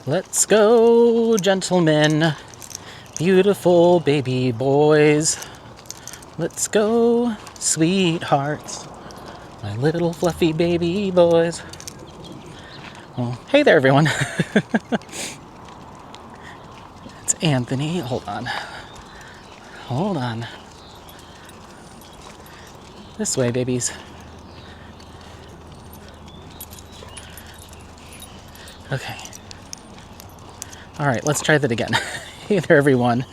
Let's go, gentlemen, beautiful baby boys. Let's go, sweethearts, my little fluffy baby boys. Well, hey there, everyone. It's Anthony. Hold on. This way, babies. Okay. All right, let's try that again. Hey there, everyone.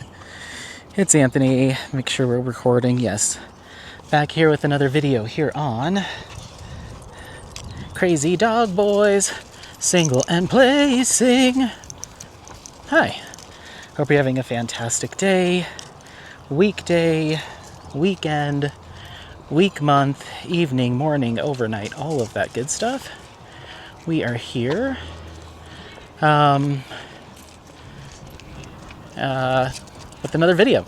It's Anthony. Make sure we're recording. Yes. Back here with another video here on Crazy Dog Boys, Single and Placing. Hi. Hope you're having a fantastic day, weekday, weekend, week, month, evening, morning, overnight, all of that good stuff. We are here. With another video.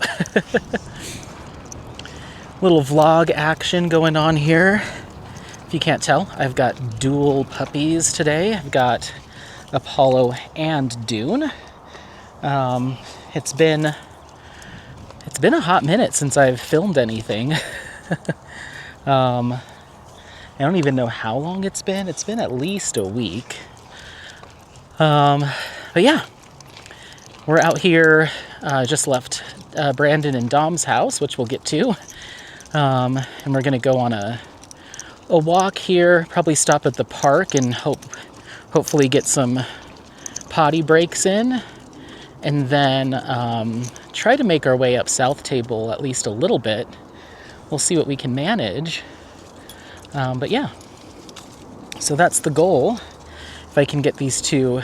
Little vlog action going on here. If you can't tell, I've got dual puppies today. I've got Apollo and Dune. It's been a hot minute since I've filmed anything. I don't even know how long it's been. It's been at least a week. But yeah, we're out here. Just left Brandon and Dom's house, which we'll get to. And we're gonna go on a walk here. Probably stop at the park and hopefully get some potty breaks in, and then try to make our way up South Table at least a little bit. We'll see what we can manage. But yeah, so that's the goal. If I can get these two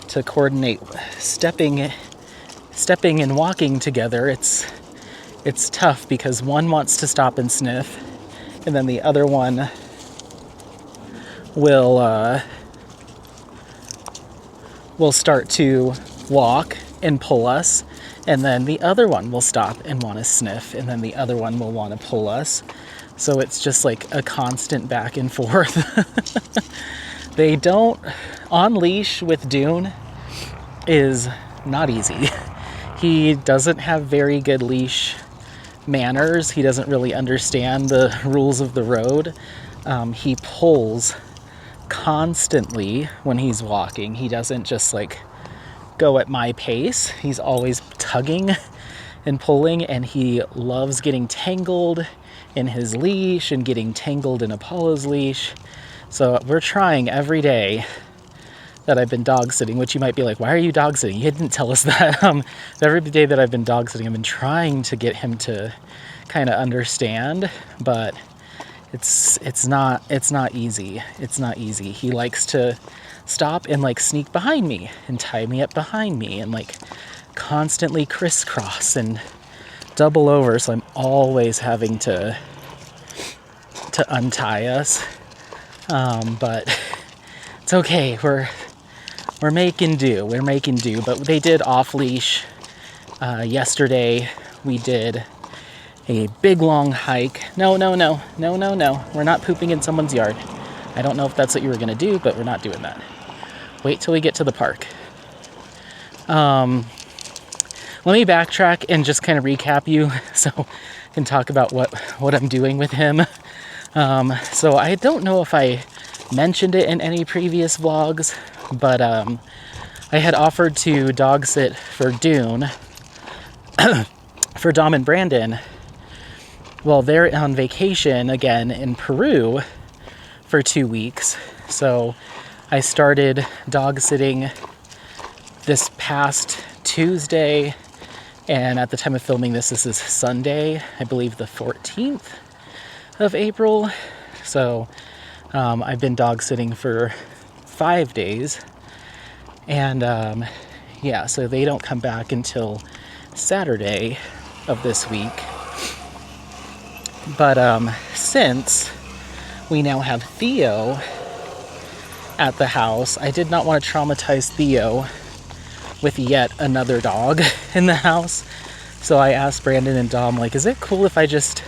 to coordinate stepping and walking together, it's tough because one wants to stop and sniff, and then the other one will start to walk and pull us, and then the other one will stop and want to sniff, and then the other one will want to pull us. So it's just like a constant back and forth. They don't, on leash with Dune is not easy. He doesn't have very good leash manners. He doesn't really understand the rules of the road. He pulls constantly when he's walking. He doesn't just like go at my pace. He's always tugging and pulling, and he loves getting tangled in his leash and getting tangled in Apollo's leash. So we're trying every day that I've been dog sitting, which you might be like, why are you dog sitting? You didn't tell us that. Every day that I've been dog sitting, I've been trying to get him to kind of understand, but it's not easy. It's not easy. He likes to stop and like sneak behind me and tie me up behind me and like constantly crisscross and double over. So I'm always having to untie us. But it's okay. We're making do. But they did off leash yesterday. We did a big long hike. No. We're not pooping in someone's yard. I don't know if that's what you were gonna do, but we're not doing that. Wait till we get to the park. Let me backtrack and just kind of recap you so I can talk about what I'm doing with him. So I don't know if I mentioned it in any previous vlogs, but I had offered to dog sit for Dune for Dom and Brandon. Well, they're on vacation again in Peru for 2 weeks. So I started dog sitting this past Tuesday, and at the time of filming this is Sunday, I believe the 14th of April. So I've been dog sitting for 5 days, and yeah, so they don't come back until Saturday of this week. But since we now have Theo at the house, I did not want to traumatize Theo with yet another dog in the house. So I asked Brandon and Dom, like, is it cool if I just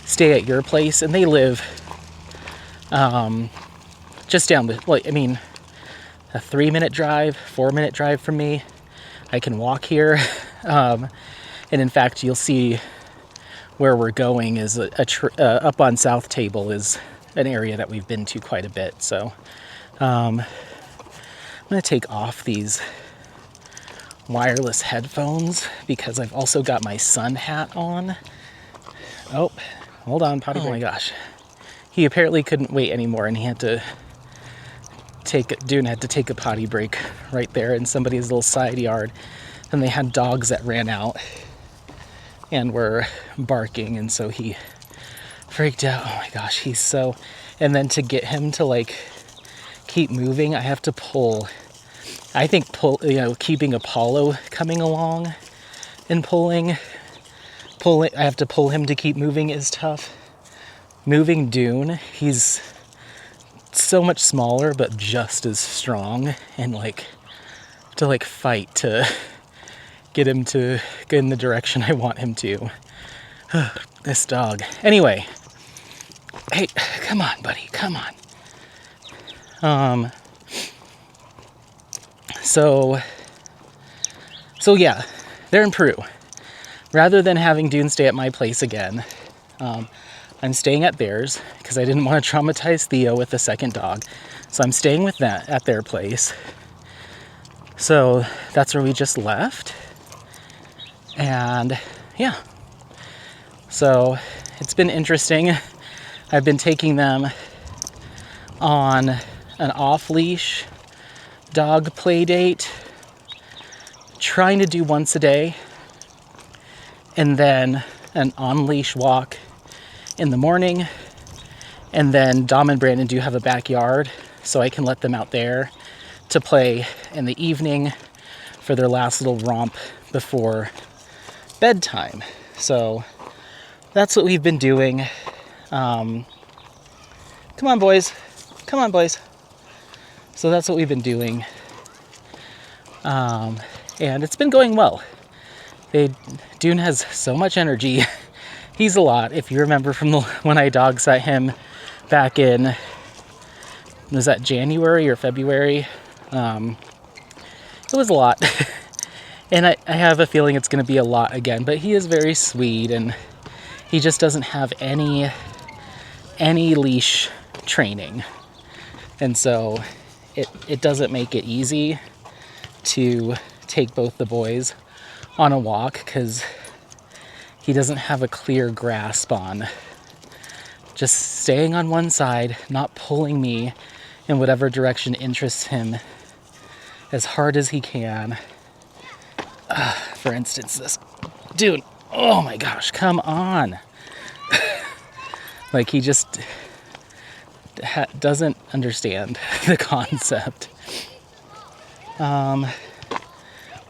stay at your place? And they live just down the, like, I mean, a 3-minute drive, 4-minute drive from me. I can walk here. And in fact, you'll see where we're going is up on South Table is an area that we've been to quite a bit. So I'm going to take off these wireless headphones because I've also got my sun hat on. Oh, hold on, potty break. Oh my gosh. He apparently couldn't wait anymore and he had to Dune had to take a potty break right there in somebody's little side yard. And they had dogs that ran out and were barking, and so he freaked out. Oh my gosh, he's so... And then to get him to like keep moving, I have to pull. I think keeping Apollo coming along and pulling, I have to pull him to keep moving is tough. Moving Dune, he's so much smaller but just as strong, and to fight to get him to go in the direction I want him to. This dog. Anyway, hey, come on, buddy, come on. So yeah, they're in Peru. Rather than having Dune stay at my place again, I'm staying at theirs because I didn't want to traumatize Theo with the second dog. So I'm staying with that at their place. So that's where we just left. And yeah, so it's been interesting. I've been taking them on an off-leash dog play date, trying to do once a day, and then an on-leash walk in the morning. And then Dom and Brandon do have a backyard, so I can let them out there to play in the evening for their last little romp before bedtime. So that's what we've been doing. Come on, boys. Come on, boys. So that's what we've been doing. And it's been going well. Dune has so much energy. He's a lot. If you remember from when I dog sat him back in, was that January or February? It was a lot. And I have a feeling it's going to be a lot again, but he is very sweet, and he just doesn't have any leash training. And so it doesn't make it easy to take both the boys on a walk because he doesn't have a clear grasp on just staying on one side, not pulling me in whatever direction interests him as hard as he can. For instance, this dude, oh my gosh, come on. Like, he just doesn't understand the concept.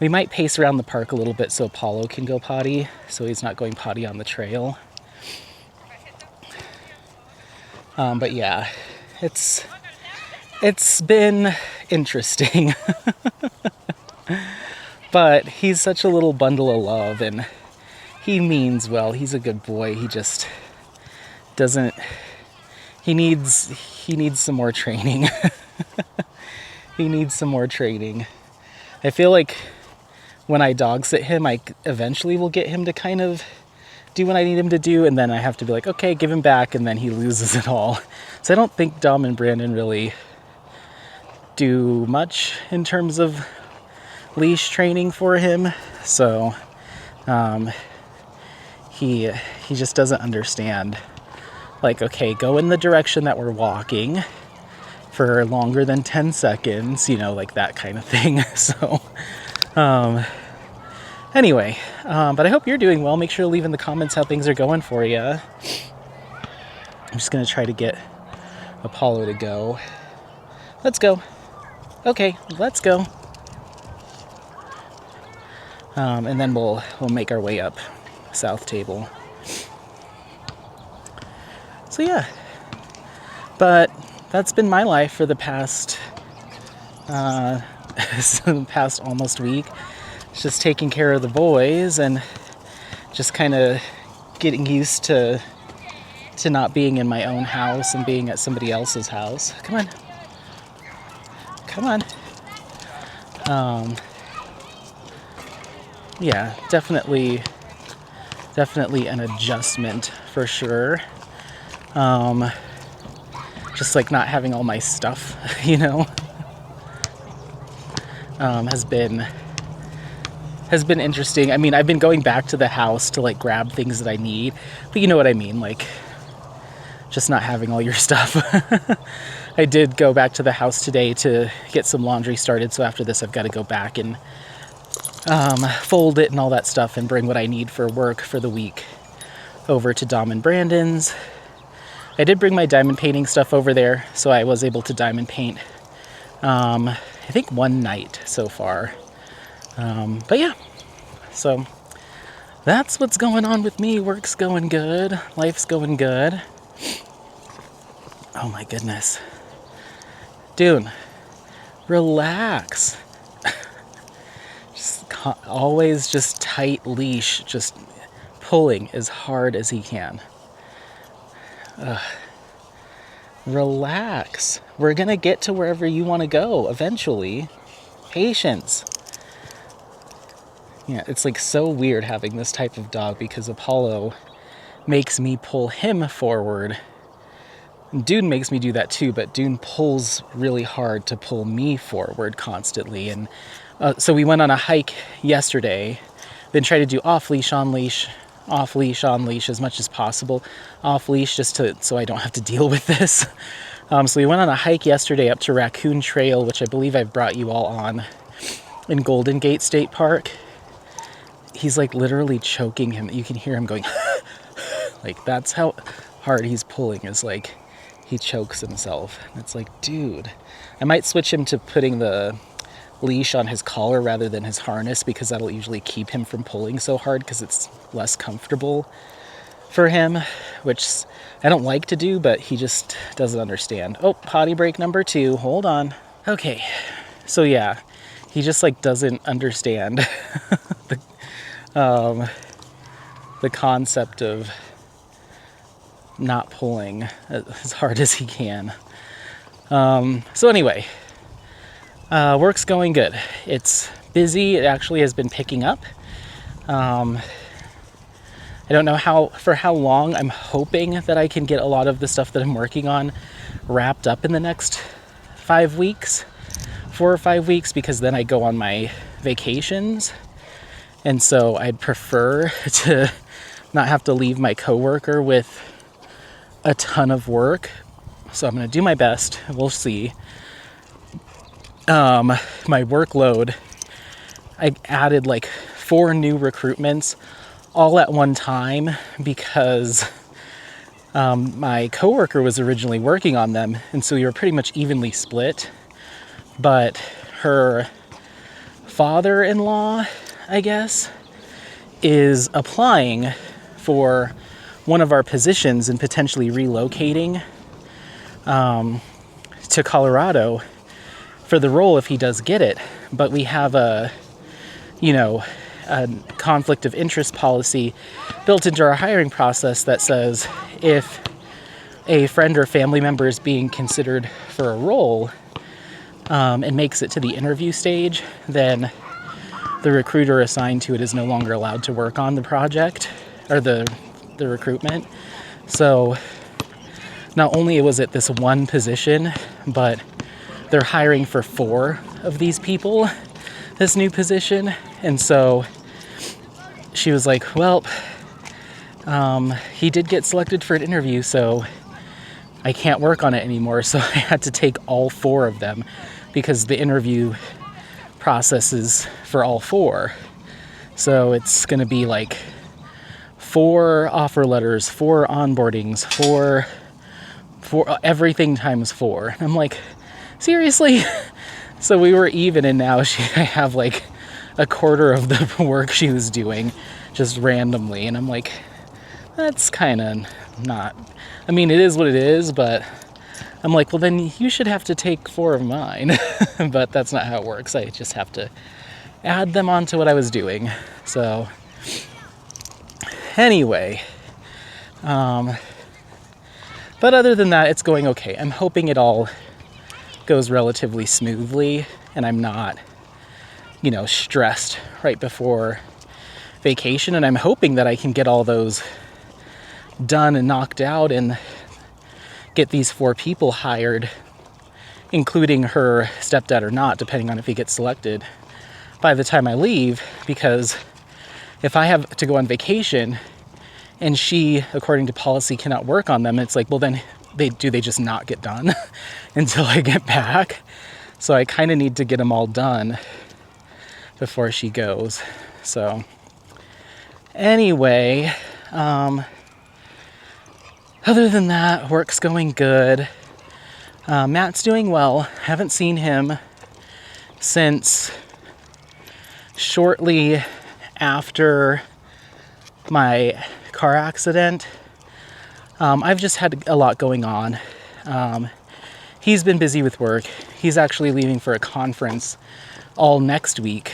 We might pace around the park a little bit so Apollo can go potty, so he's not going potty on the trail. But yeah, it's been interesting. But he's such a little bundle of love, and he means well. He's a good boy. He just doesn't... He needs some more training. He needs some more training. I feel like when I dog sit him, I eventually will get him to kind of do what I need him to do, and then I have to be like, okay, give him back, and then he loses it all. So I don't think Dom and Brandon really do much in terms of leash training for him. So he just doesn't understand. Like, okay, go in the direction that we're walking for longer than 10 seconds, like that kind of thing. So anyway, but I hope you're doing well. Make sure to leave in the comments how things are going for you. I'm just going to try to get Apollo to go. Let's go. Okay, let's go. And then we'll make our way up South Table. So yeah, but that's been my life for the past almost week. It's just taking care of the boys and just kind of getting used to not being in my own house and being at somebody else's house. Come on. Come on. Yeah, definitely an adjustment for sure. Just like not having all my stuff, you know, has been interesting. I mean, I've been going back to the house to like grab things that I need, but you know what I mean, like just not having all your stuff. I did go back to the house today to get some laundry started, so after this I've got to go back and fold it and all that stuff and bring what I need for work for the week over to Dom and Brandon's. I did bring my diamond painting stuff over there, so I was able to diamond paint I think one night so far. But yeah, so that's what's going on with me. Work's going good, life's going good. Oh my goodness. Dune, relax. Always just tight leash, just pulling as hard as he can. Relax. We're gonna get to wherever you want to go eventually. Patience. Yeah, it's like so weird having this type of dog because Apollo makes me pull him forward. Dune makes me do that too, but Dune pulls really hard to pull me forward constantly. And so we went on a hike yesterday, then tried to do off leash, on leash, off leash, on leash as much as possible. Off leash just so I don't have to deal with this. So we went on a hike yesterday up to Raccoon Trail, which I believe I've brought you all on, in Golden Gate State Park. He's like literally choking him. You can hear him going, like that's how hard he's pulling, is like he chokes himself. It's like, dude, I might switch him to putting the leash on his collar rather than his harness, because that'll usually keep him from pulling so hard because it's less comfortable for him, which I don't like to do, but he just doesn't understand. Oh, potty break number 2. Hold on. Okay. So yeah, he just like doesn't understand the concept of not pulling as hard as he can. So anyway, work's going good. It's busy. It actually has been picking up. I don't know for how long. I'm hoping that I can get a lot of the stuff that I'm working on wrapped up in the next 5 weeks, 4 or 5 weeks, because then I go on my vacations. And so I'd prefer to not have to leave my coworker with a ton of work. So I'm going to do my best. We'll see. My workload, I added like 4 new recruitments all at one time because my coworker was originally working on them, and so we were pretty much evenly split. But her father-in-law, I guess, is applying for one of our positions and potentially relocating to Colorado for the role if he does get it. But we have a conflict of interest policy built into our hiring process that says if a friend or family member is being considered for a role and makes it to the interview stage, then the recruiter assigned to it is no longer allowed to work on the project or the recruitment. So not only was it this one position, but they're hiring for 4 of these people, this new position. And so she was like, well, he did get selected for an interview, so I can't work on it anymore. So I had to take all 4 of them because the interview process is for all 4. So it's going to be like 4 offer letters, 4 onboardings, 4 everything times 4. And I'm like, seriously? So we were even, and now I have like a quarter of the work she was doing just randomly. And I'm like, that's kind of not, I mean, it is what it is, but I'm like, well, then you should have to take 4 of mine. But that's not how it works. I just have to add them onto what I was doing. So anyway, but other than that, it's going okay. I'm hoping it all goes relatively smoothly and I'm not stressed right before vacation, and I'm hoping that I can get all those done and knocked out and get these 4 people hired, including her stepdad or not, depending on if he gets selected, by the time I leave. Because if I have to go on vacation and she, according to policy, cannot work on them, it's like, well, then they just not get done until I get back. So I kind of need to get them all done before she goes. So anyway, other than that, work's going good. Matt's doing well. Haven't seen him since shortly after my car accident. I've just had a lot going on. He's been busy with work. He's actually leaving for a conference all next week,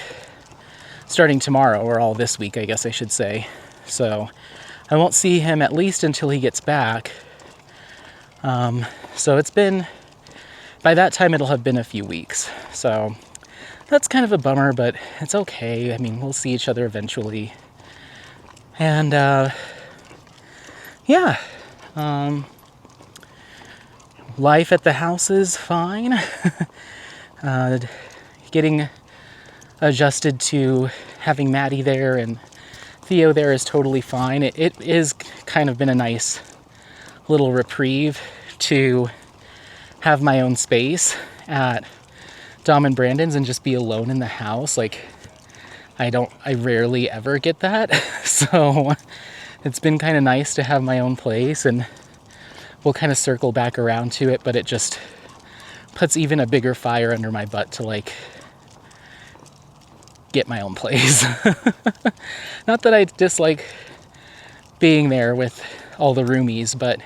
starting tomorrow, or all this week, I guess I should say. So I won't see him at least until he gets back. So it's been, by that time it'll have been a few weeks. So that's kind of a bummer, but it's okay. I mean, we'll see each other eventually. And yeah, life at the house is fine. Getting adjusted to having Maddie there and Theo there is totally fine. It is kind of been a nice little reprieve to have my own space at Dom and Brandon's and just be alone in the house. Like, I rarely ever get that. So it's been kind of nice to have my own place, and we'll kind of circle back around to it, but it just puts even a bigger fire under my butt to like get my own place. Not that I dislike being there with all the roomies, but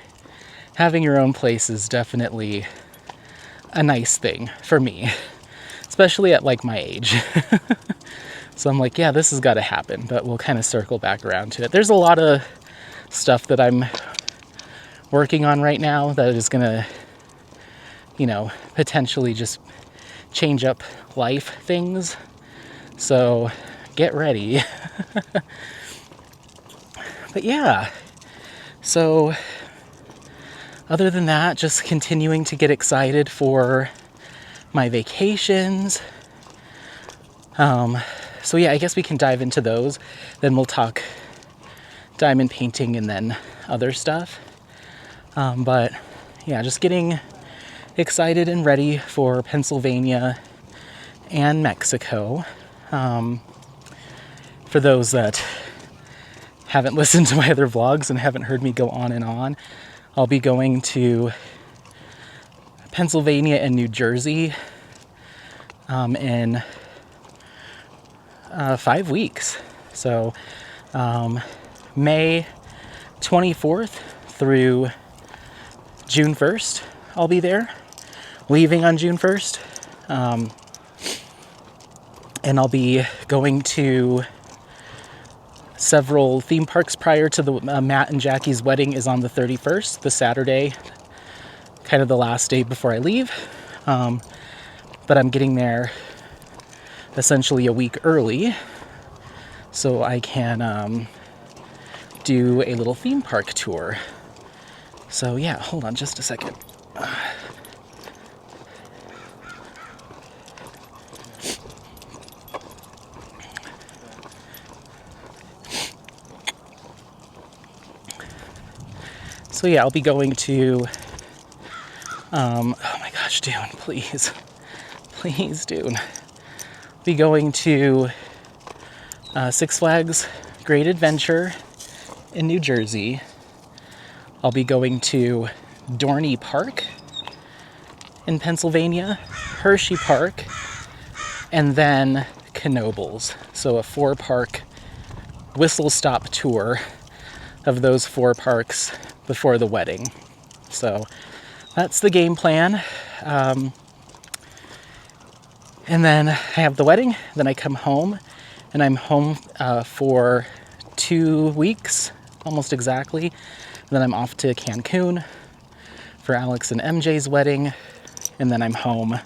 having your own place is definitely a nice thing for me, especially at like my age. So I'm like, yeah, this has got to happen, but we'll kind of circle back around to it. There's a lot of stuff that I'm working on right now that is gonna, potentially just change up life things. So get ready. But yeah, so other than that, just continuing to get excited for my vacations. So yeah, I guess we can dive into those. Then we'll talk diamond painting and then other stuff. But yeah, just getting excited and ready for Pennsylvania and Mexico. For those that haven't listened to my other vlogs and haven't heard me go on and on, I'll be going to Pennsylvania and New Jersey in 5 weeks. So May 24th through June 1st, I'll be there, leaving on June 1st. And I'll be going to several theme parks prior to the Matt and Jackie's wedding is on the 31st, the Saturday, kind of the last day before I leave. But I'm getting there essentially a week early so I can do a little theme park tour. So yeah, hold on just a second. So yeah, I'll be going to, oh my gosh, Dune, please. Please, Dune. Be going to Six Flags Great Adventure in New Jersey. I'll be going to Dorney Park in Pennsylvania, Hershey Park, and then Knoebels. So a 4-park whistle-stop tour of those 4 parks before the wedding. So that's the game plan. And then I have the wedding, then I come home, and I'm home for 2 weeks, almost exactly. Then I'm off to Cancun for Alex and MJ's wedding, and then I'm home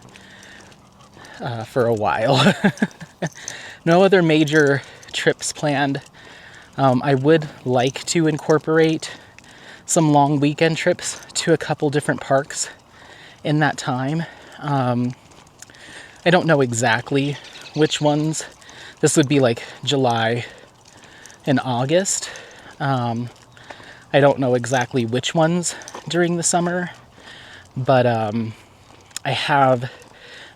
for a while. No other major trips planned. I would like to incorporate some long weekend trips to a couple different parks in that time. I don't know exactly which ones. This would be like July and August. I don't know exactly which ones during the summer, but I have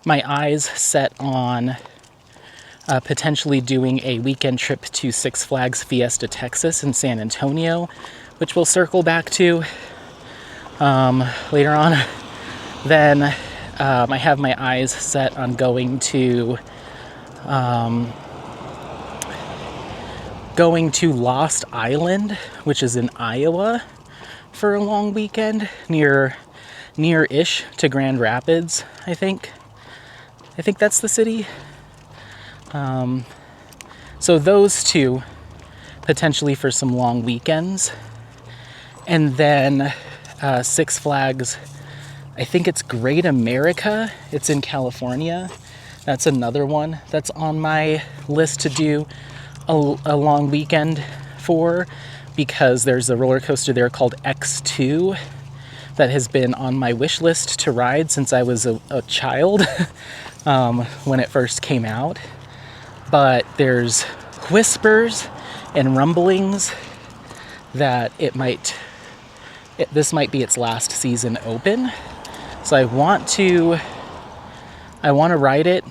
my eyes set on potentially doing a weekend trip to Six Flags Fiesta Texas in San Antonio, which we'll circle back to later on. Then I have my eyes set on going to Lost Island, which is in Iowa, for a long weekend near-ish to Grand Rapids, I think. I think that's the city. So those two, potentially for some long weekends. And then Six Flags, I think it's Great America. It's in California. That's another one that's on my list to do a long weekend for, because there's a roller coaster there called X2 that has been on my wish list to ride since I was a child when it first came out. But there's whispers and rumblings that this might be its last season open. So I want to ride it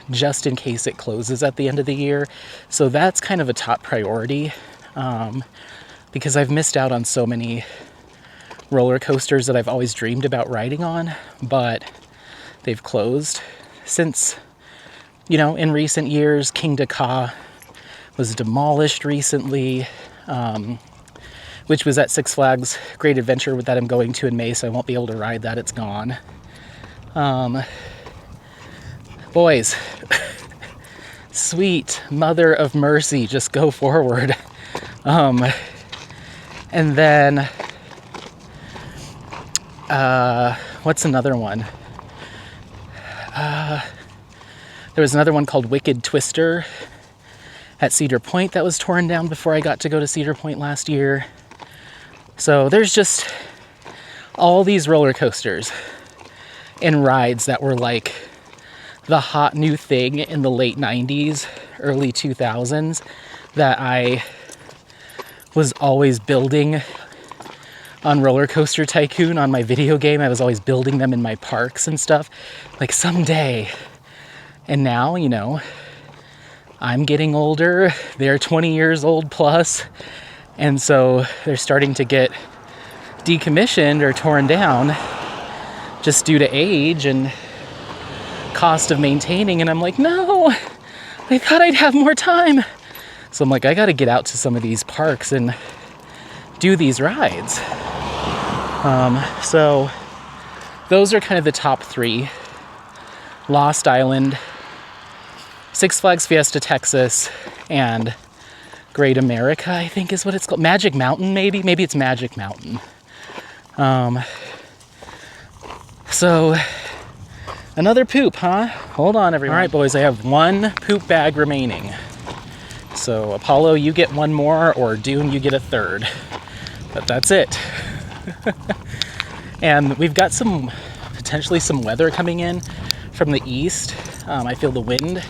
just in case it closes at the end of the year. So that's kind of a top priority because I've missed out on so many roller coasters that I've always dreamed about riding on, but they've closed since, in recent years. King Dakar was demolished recently, which was at Six Flags Great Adventure that I'm going to in May, so I won't be able to ride that. It's gone. Boys, sweet mother of mercy, just go forward. And then, what's another one? There was another one called Wicked Twister at Cedar Point that was torn down before I got to go to Cedar Point last year. So there's just all these roller coasters and rides that were like the hot new thing in the late 90s, early 2000s that I was always building on Roller Coaster Tycoon on my video game. I was always building them in my parks and stuff. Like someday. And now, I'm getting older. They're 20 years old plus. And so they're starting to get decommissioned or torn down just due to age and cost of maintaining. And I'm like, no, I thought I'd have more time. So I'm like, I got to get out to some of these parks and do these rides. So those are kind of the top three. Lost Island, Six Flags Fiesta Texas, and Great America, I think is what it's called. Magic Mountain, maybe? Maybe it's Magic Mountain. So, another poop, huh? Hold on, everyone. All right, boys, I have one poop bag remaining. So, Apollo, you get one more, or Dune, you get a third. But that's it. And we've got potentially some weather coming in from the east. I feel the wind,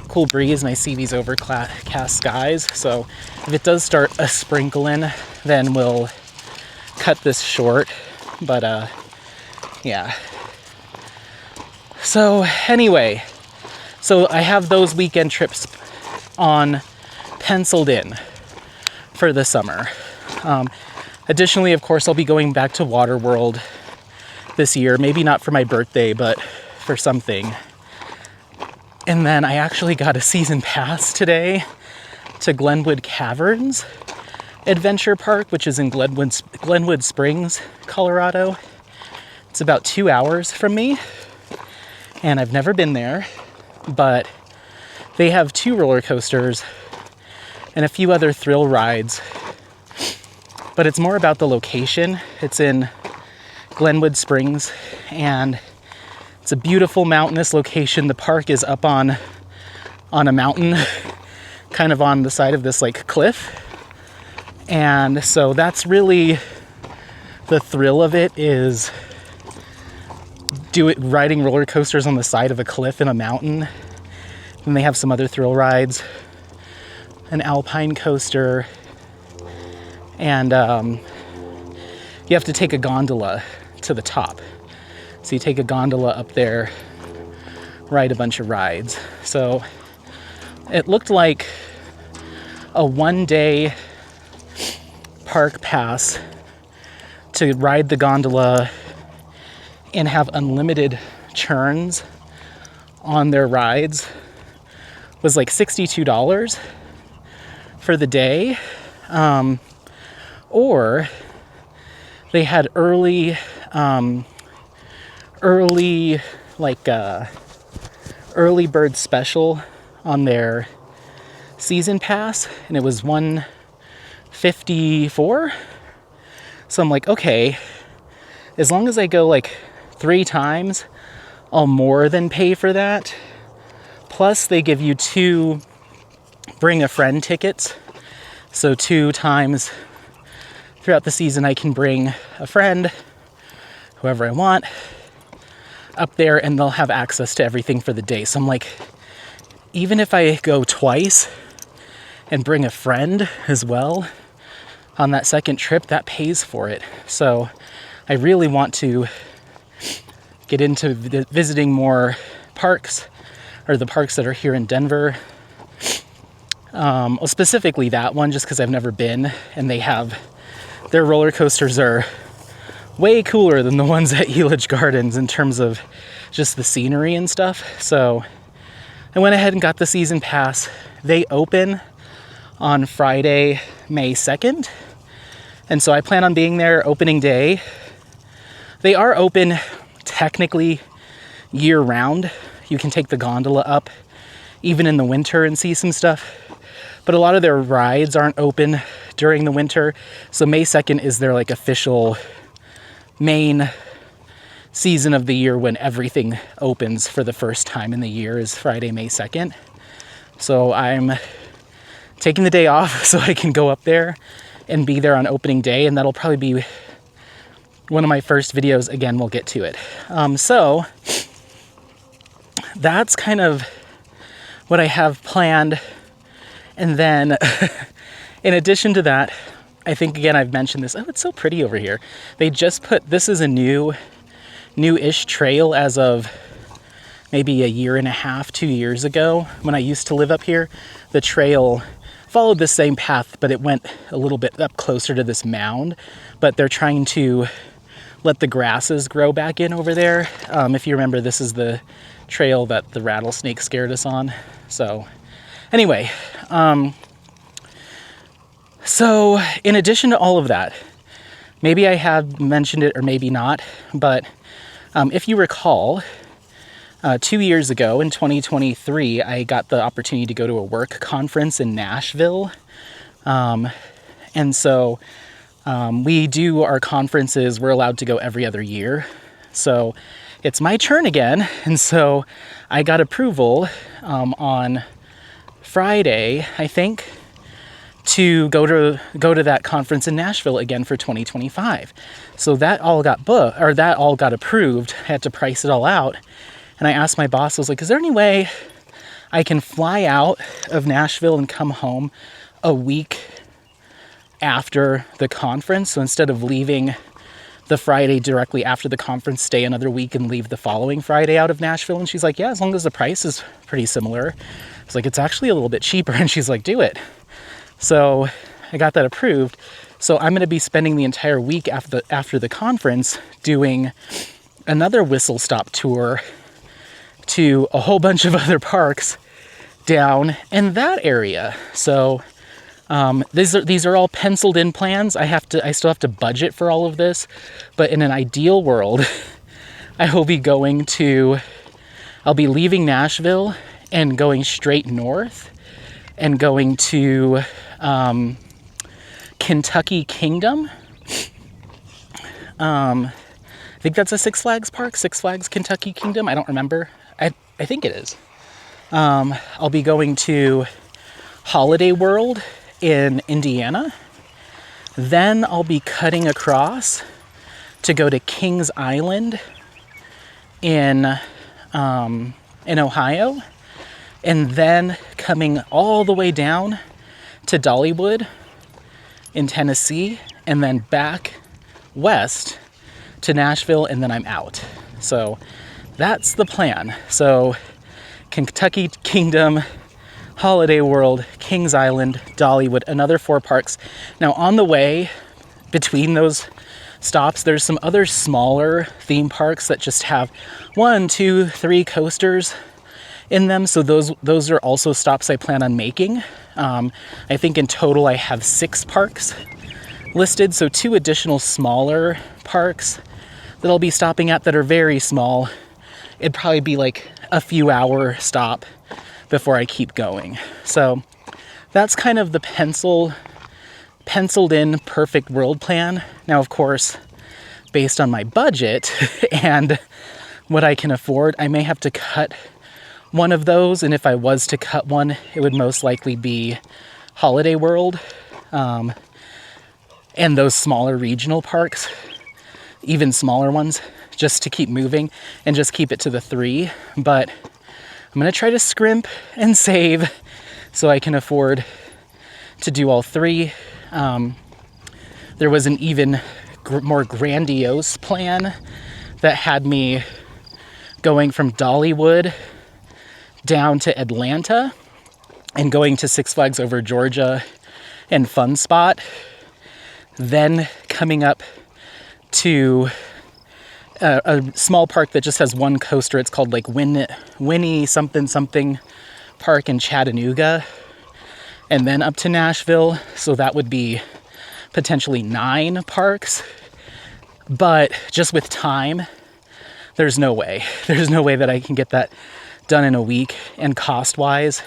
cool breeze, and I see these overcast skies. So if it does start a sprinkling, then we'll cut this short. But yeah. So anyway, so I have those weekend trips penciled in for the summer. Additionally, of course, I'll be going back to Waterworld this year. Maybe not for my birthday, but for something. And then I actually got a season pass today to Glenwood Caverns Adventure Park, which is in Glenwood Springs, Colorado. It's about 2 hours from me, and I've never been there, but they have 2 roller coasters and a few other thrill rides. But it's more about the location. It's in Glenwood Springs, and it's a beautiful mountainous location. The park is up on on a mountain, kind of on the side of this like cliff. And so that's really the thrill of it, is riding roller coasters on the side of a cliff in a mountain. And they have some other thrill rides, an alpine coaster, and you have to take a gondola to the top. So you take a gondola up there, ride a bunch of rides. So it looked like a one-day park pass to ride the gondola and have unlimited churns on their rides was like $62 for the day. Or they had early bird special on their season pass, and it was $154. So I'm like, okay, as long as I go like 3 times, I'll more than pay for that. Plus they give you 2 bring a friend tickets. So 2 times throughout the season I can bring a friend, whoever I want, up there, and they'll have access to everything for the day. So I'm like, even if I go twice and bring a friend as well on that second trip, that pays for it. So I really want to get into visiting more parks, or the parks that are here in Denver. Specifically that one, just because I've never been, and their roller coasters are way cooler than the ones at Elitch Gardens in terms of just the scenery and stuff. So I went ahead and got the season pass. They open on Friday, May 2nd. And so I plan on being there opening day. They are open technically year round. You can take the gondola up even in the winter and see some stuff. But a lot of their rides aren't open during the winter. So May 2nd is their like official main season of the year when everything opens for the first time in the year, is Friday, May 2nd. So I'm taking the day off so I can go up there and be there on opening day, and that'll probably be one of my first videos. Again, we'll get to it. So that's kind of what I have planned. And then in addition to that, I think, again, I've mentioned this. Oh, it's so pretty over here. They just this is a new-ish trail as of maybe a year and a half, 2 years ago. When I used to live up here, the trail followed the same path, but it went a little bit up closer to this mound. But they're trying to let the grasses grow back in over there. If you remember, this is the trail that the rattlesnake scared us on. So anyway, so in addition to all of that, maybe I have mentioned it or maybe not, but if you recall, 2 years ago in 2023, I got the opportunity to go to a work conference in Nashville. And so we do our conferences, we're allowed to go every other year. So it's my turn again. And so I got approval on Friday, I think, to go to that conference in Nashville again for 2025. So that all got booked, or that all got approved. I had to price it all out. And I asked my boss, I was like, is there any way I can fly out of Nashville and come home a week after the conference? So instead of leaving the Friday directly after the conference, stay another week and leave the following Friday out of Nashville. And she's like, yeah, as long as the price is pretty similar. I was like, it's actually a little bit cheaper. And she's like, do it. So I got that approved. So I'm going to be spending the entire week after the conference doing another whistle stop tour to a whole bunch of other parks down in that area. So these are all penciled in plans. I still have to budget for all of this, but in an ideal world, I'll be leaving Nashville and going straight north and going to Kentucky Kingdom. I think that's a Six Flags park, Six Flags Kentucky Kingdom. I don't remember. I think it is. I'll be going to Holiday World in Indiana. Then I'll be cutting across to go to Kings Island in Ohio, and then coming all the way down to Dollywood in Tennessee, and then back west to Nashville, and then I'm out. So that's the plan. So Kentucky Kingdom, Holiday World, Kings Island, Dollywood, another 4 parks. Now on the way between those stops, there's some other smaller theme parks that just have 1, 2, 3 coasters in them. So those are also stops I plan on making. I think in total I have 6 parks listed. So 2 additional smaller parks that I'll be stopping at that are very small. It'd probably be like a few hour stop before I keep going. So that's kind of the penciled in perfect world plan. Now, of course, based on my budget and what I can afford, I may have to cut one of those. And if I was to cut one, it would most likely be Holiday World, and those smaller regional parks, even smaller ones, just to keep moving and just keep it to the 3. But I'm going to try to scrimp and save so I can afford to do all 3. There was an even more grandiose plan that had me going from Dollywood down to Atlanta and going to Six Flags Over Georgia and Fun Spot, then coming up to a small park that just has 1 coaster. It's called like Winnie something Park in Chattanooga, and then up to Nashville. So that would be potentially 9 parks. But just with time, there's no way that I can get that done in a week, and cost-wise,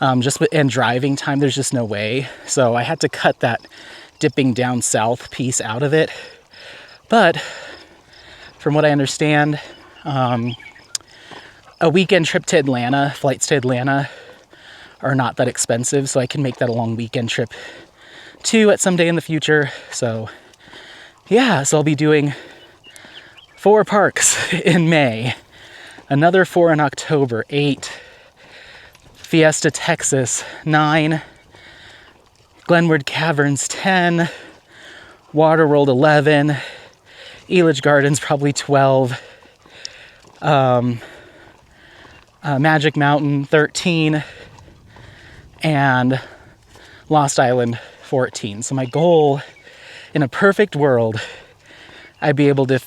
and driving time, there's just no way. So I had to cut that dipping down south piece out of it. But from what I understand, a weekend trip to Atlanta, flights to Atlanta are not that expensive, so I can make that a long weekend trip too at some day in the future. So yeah, so I'll be doing 4 parks in May, another 4 in October, 8, Fiesta, Texas, 9, Glenwood Caverns, 10, Waterworld, 11, Elitch Gardens, probably 12, Magic Mountain, 13, and Lost Island, 14. So my goal, in a perfect world, I'd be able to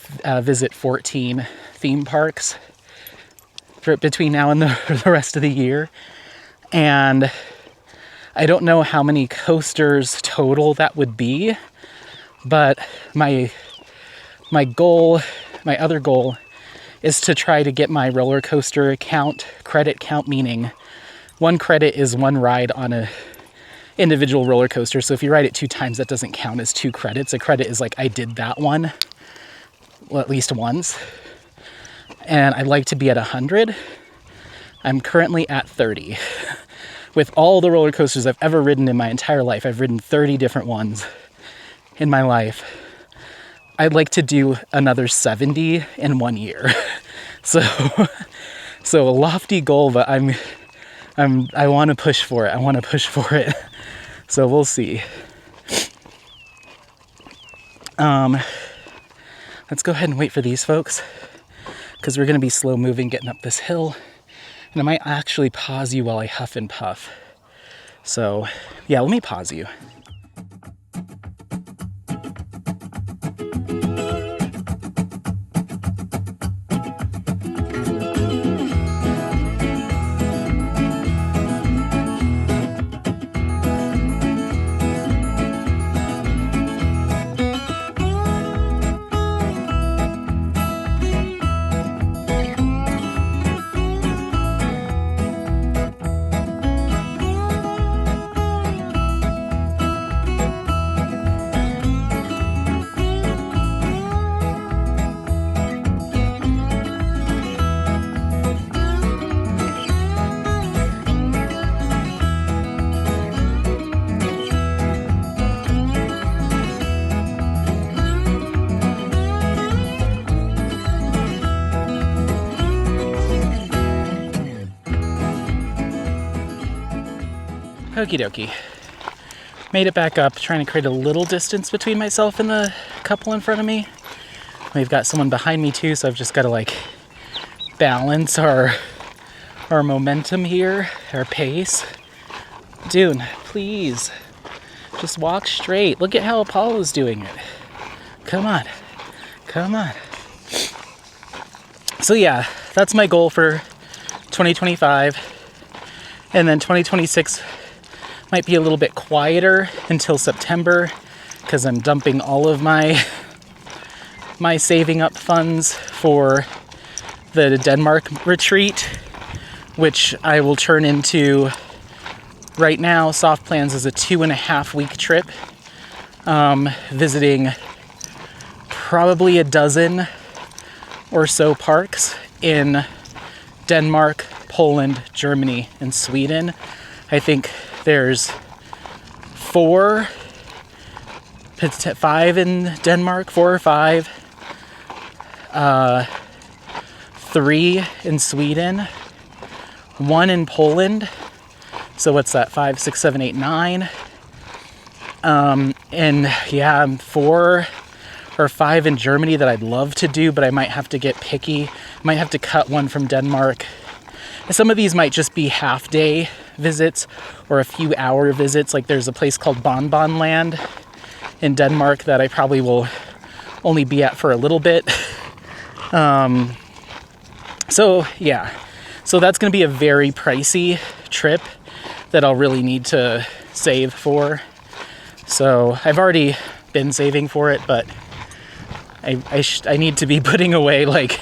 visit 14 theme parks between now and the rest of the year. And I don't know how many coasters total that would be, but my other goal is to try to get my roller coaster credit count, meaning 1 credit is 1 ride on a individual roller coaster. So if you ride it 2 times, that doesn't count as 2 credits. A credit is like, I did that one, well, at least once. And I'd like to be at 100. I'm currently at 30. With all the roller coasters I've ever ridden in my entire life, I've ridden 30 different ones in my life. I'd like to do another 70 in 1 year. So a lofty goal, but I want to push for it. So we'll see. Let's go ahead and wait for these folks, because we're going to be slow moving getting up this hill. And I might actually pause you while I huff and puff. So yeah, let me pause you. Okie dokie. Made it back up, trying to create a little distance between myself and the couple in front of me. We've got someone behind me too, so I've just got to like balance our momentum here, our pace. Dune, please, just walk straight. Look at how Apollo's doing it. Come on, come on. So yeah, that's my goal for 2025. And then 2026 might be a little bit quieter until September because I'm dumping all of my saving up funds for the Denmark retreat, which I will turn into, right now, soft plans is a 2.5-week trip, visiting probably a dozen or so parks in Denmark, Poland, Germany, and Sweden. I think there's 4, 5 in Denmark, 4 or 5, 3 in Sweden, 1 in Poland. So what's that? 5, 6, 7, 8, 9. And yeah, 4 or 5 in Germany that I'd love to do, but I might have to get picky. Might have to cut one from Denmark. Some of these might just be half-day visits or a few hour visits. Like there's a place called Bonbon Land in Denmark that I probably will only be at for a little bit. So yeah, so that's going to be a very pricey trip that I'll really need to save for. So I've already been saving for it, but I need to be putting away like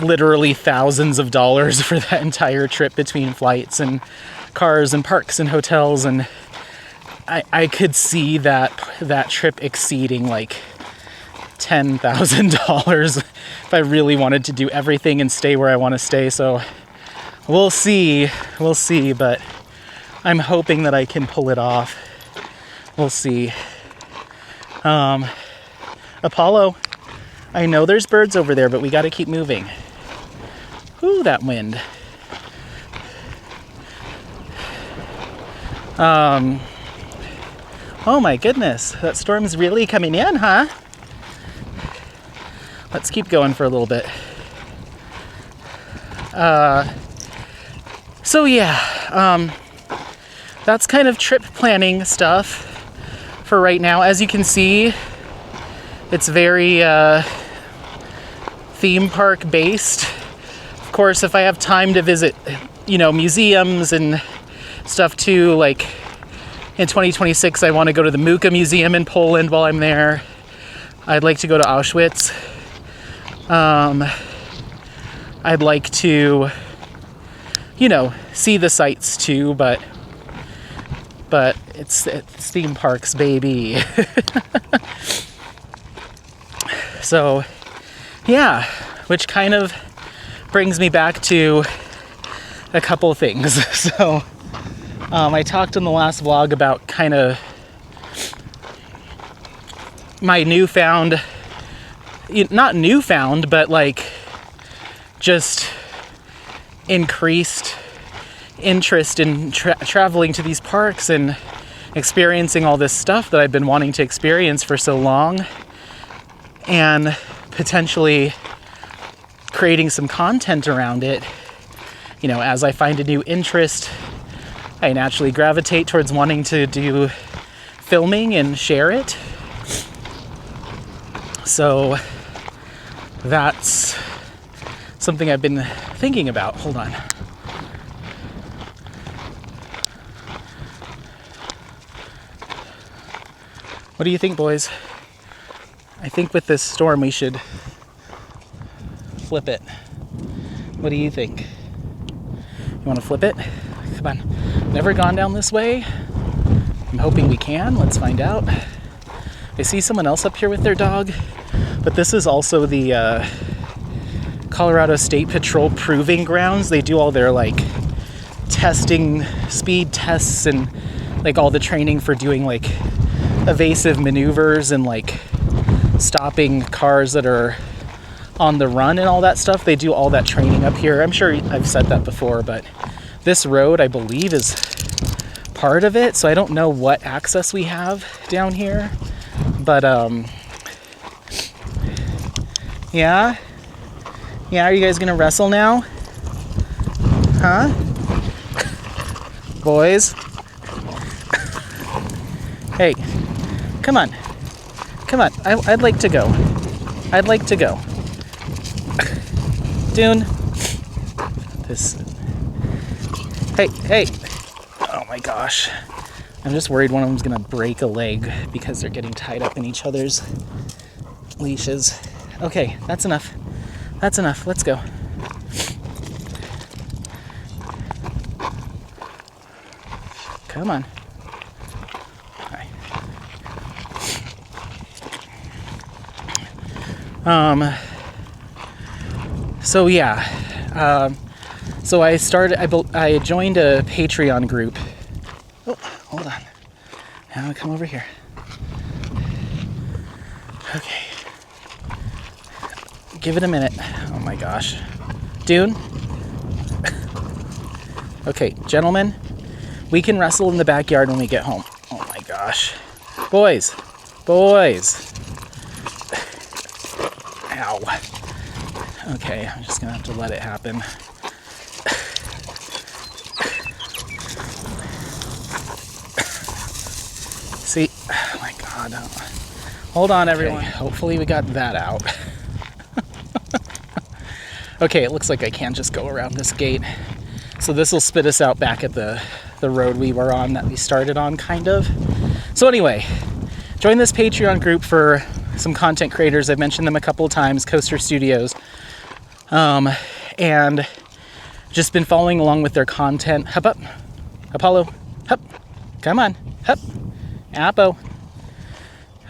literally thousands of dollars for that entire trip between flights and cars and parks and hotels, and I could see that trip exceeding like $10,000 if I really wanted to do everything and stay where I want to stay. So we'll see, but I'm hoping that I can pull it off. We'll see. Apollo, I know there's birds over there, but we got to keep moving. Ooh, that wind. Oh my goodness, that storm's really coming in, huh? Let's keep going for a little bit. So yeah, that's kind of trip planning stuff for right now. As you can see, it's very theme park based. Of course, if I have time to visit, museums and stuff too, like in 2026, I want to go to the Mucha Museum in Poland while I'm there. I'd like to go to Auschwitz. I'd like to, see the sights too, but it's theme parks, baby. So, yeah, which kind of brings me back to a couple of things. So, I talked in the last vlog about kind of my not newfound, but like just increased interest in traveling to these parks and experiencing all this stuff that I've been wanting to experience for so long, and potentially creating some content around it. As I find a new interest, I naturally gravitate towards wanting to do filming and share it. So that's something I've been thinking about. Hold on. What do you think, boys? I think with this storm we should flip it. What do you think? You want to flip it? Come on. Never gone down this way? I'm hoping we can. Let's find out. I see someone else up here with their dog, but this is also the Colorado State Patrol proving grounds. They do all their like testing, speed tests, and like all the training for doing like evasive maneuvers and like stopping cars that are on the run and all that stuff. They do all that training up here. I'm sure I've said that before, but this road, I believe, is part of it, so I don't know what access we have down here. But, yeah? Yeah, are you guys gonna wrestle now? Huh? Boys? Hey, come on. Come on, I'd like to go. I'd like to go. Dune. This. Hey. Oh my gosh. I'm just worried one of them's gonna break a leg because they're getting tied up in each other's leashes. Okay, that's enough. That's enough. Let's go. Come on. Hi. So yeah. So I joined a Patreon group. Oh, hold on. Now come over here. Okay. Give it a minute. Oh my gosh. Dune? Okay, gentlemen, we can wrestle in the backyard when we get home. Oh my gosh. Boys. Ow. Okay, I'm just gonna have to let it happen. See, oh my God. Hold on, everyone. Okay, hopefully we got that out. Okay, it looks like I can't just go around this gate. So this will spit us out back at the road we were on that we started on, kind of. So anyway, join this Patreon group for some content creators. I've mentioned them a couple of times, Coaster Studios. And just been following along with their content. Hop up. Apollo. Hup. Come on. Hup. Apo.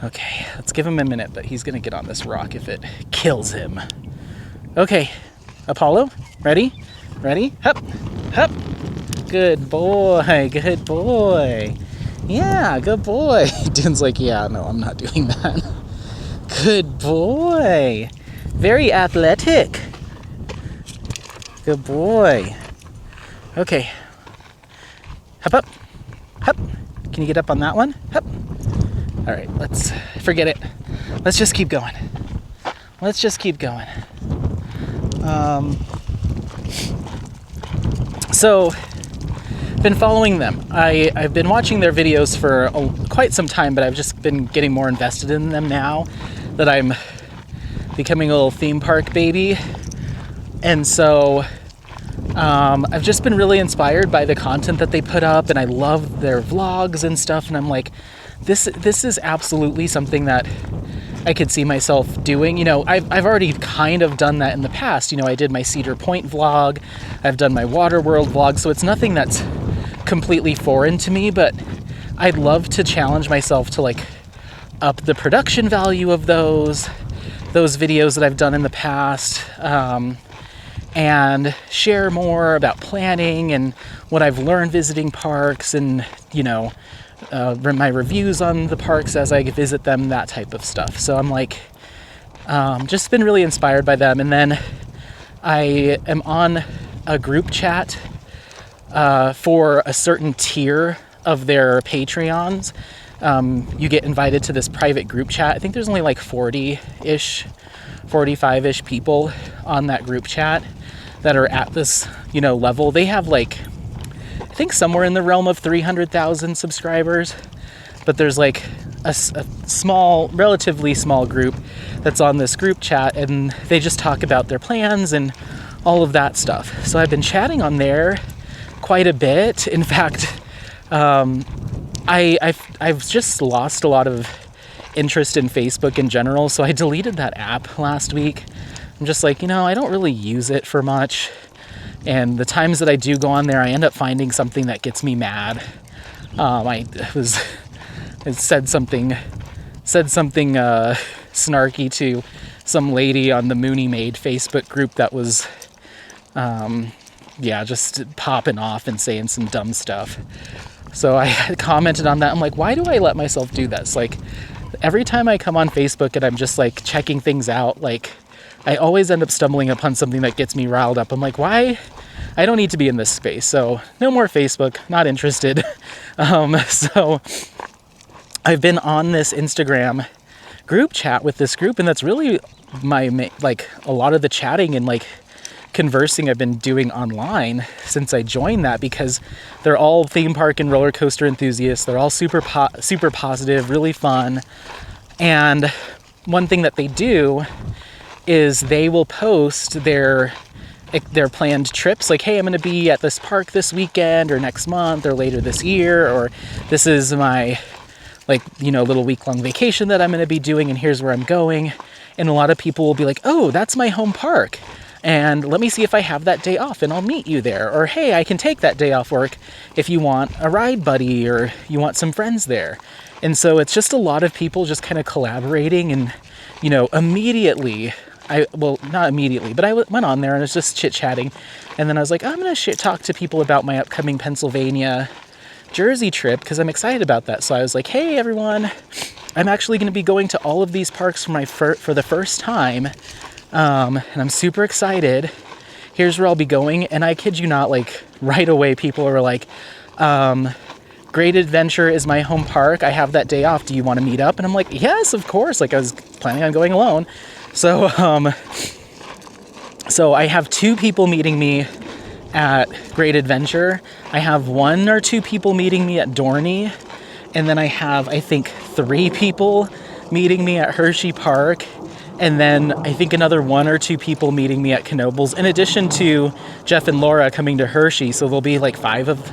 Okay, let's give him a minute, but he's gonna get on this rock if it kills him. Okay, Apollo, ready? Hup. Hup. Good boy. Yeah, good boy. Dune's like, yeah, no, I'm not doing that. Good boy. Very athletic. Good boy. Okay. Hop up. Hup. Can you get up on that one? Hup. All right, let's forget it. Let's just keep going. So, been following them. I've been watching their videos for quite some time, but I've just been getting more invested in them now that I'm becoming a little theme park baby. And so I've just been really inspired by the content that they put up, and I love their vlogs and stuff, and I'm like, this is absolutely something that I could see myself doing. You know, I've already kind of done that in the past. You know, I did my Cedar Point vlog, I've done my Waterworld vlog, so it's nothing that's completely foreign to me, but I'd love to challenge myself to like up the production value of those videos that I've done in the past, and share more about planning and what I've learned visiting parks, and, you know, my reviews on the parks as I visit them, that type of stuff. So I'm like, just been really inspired by them. And then I am on a group chat for a certain tier of their Patreons. You get invited to this private group chat. I think there's only like 45-ish people on that group chat that are at this, you know, level. They have like, I think somewhere in the realm of 300,000 subscribers, but there's like a small, relatively small group that's on this group chat, and they just talk about their plans and all of that stuff. So I've been chatting on there quite a bit. In fact, I've just lost a lot of interest in Facebook in general, so I deleted that app last week. I'm just like, you know, I don't really use it for much, and the times that I do go on there, I end up finding something that gets me mad. I said something snarky to some lady on the Mooney Maid Facebook group that was just popping off and saying some dumb stuff. So I commented on that. I'm like, why do I let myself do this? Like, every time I come on Facebook and I'm just like checking things out, like, I always end up stumbling upon something that gets me riled up. I'm like, why I don't need to be in this space. So no more Facebook, not interested. So I've been on this Instagram group chat with this group, and that's really like a lot of the chatting and like conversing I've been doing online since I joined that, because they're all theme park and roller coaster enthusiasts. They're all super positive, really fun. And one thing that they do is they will post their planned trips, like, hey, I'm going to be at this park this weekend or next month or later this year, or this is my little week-long vacation that I'm going to be doing, and here's where I'm going. And a lot of people will be like, oh, that's my home park, and let me see if I have that day off and I'll meet you there. Or, hey, I can take that day off work if you want a ride buddy or you want some friends there. And so it's just a lot of people just kind of collaborating. And, immediately, not immediately, but I went on there and was just chit-chatting. And then I was like, I'm going to talk to people about my upcoming Pennsylvania Jersey trip, because I'm excited about that. So I was like, hey, everyone, I'm actually going to be going to all of these parks for the first time. And I'm super excited. Here's where I'll be going. And I kid you not, like right away, people are like, Great Adventure is my home park. I have that day off. Do you want to meet up? And I'm like, yes, of course. Like I was planning on going alone. So, so I have 2 people meeting me at Great Adventure. I have 1 or 2 people meeting me at Dorney. And then I have, I think, 3 people meeting me at Hershey Park. And then I think another 1 or 2 people meeting me at Knoebels, in addition to Jeff and Laura coming to Hershey. So there'll be like 5 of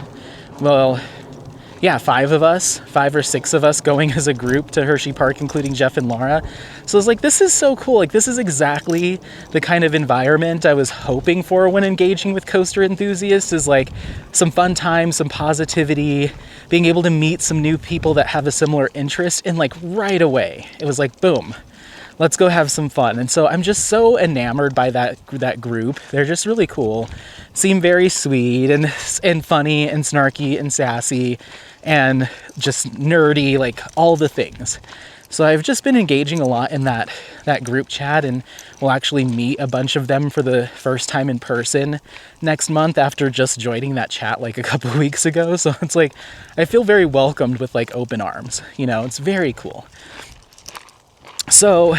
us, 5 or 6 of us going as a group to Hershey Park, including Jeff and Laura. So I was like, this is so cool. Like, this is exactly the kind of environment I was hoping for when engaging with coaster enthusiasts, is like some fun time, some positivity, being able to meet some new people that have a similar interest. And like right away, it was like, boom, let's go have some fun. And so I'm just so enamored by that group. They're just really cool. Seem very sweet and funny and snarky and sassy and just nerdy, like all the things. So I've just been engaging a lot in that group chat, and we'll actually meet a bunch of them for the first time in person next month after just joining that chat like a couple of weeks ago. So it's like, I feel very welcomed with like open arms, it's very cool. So,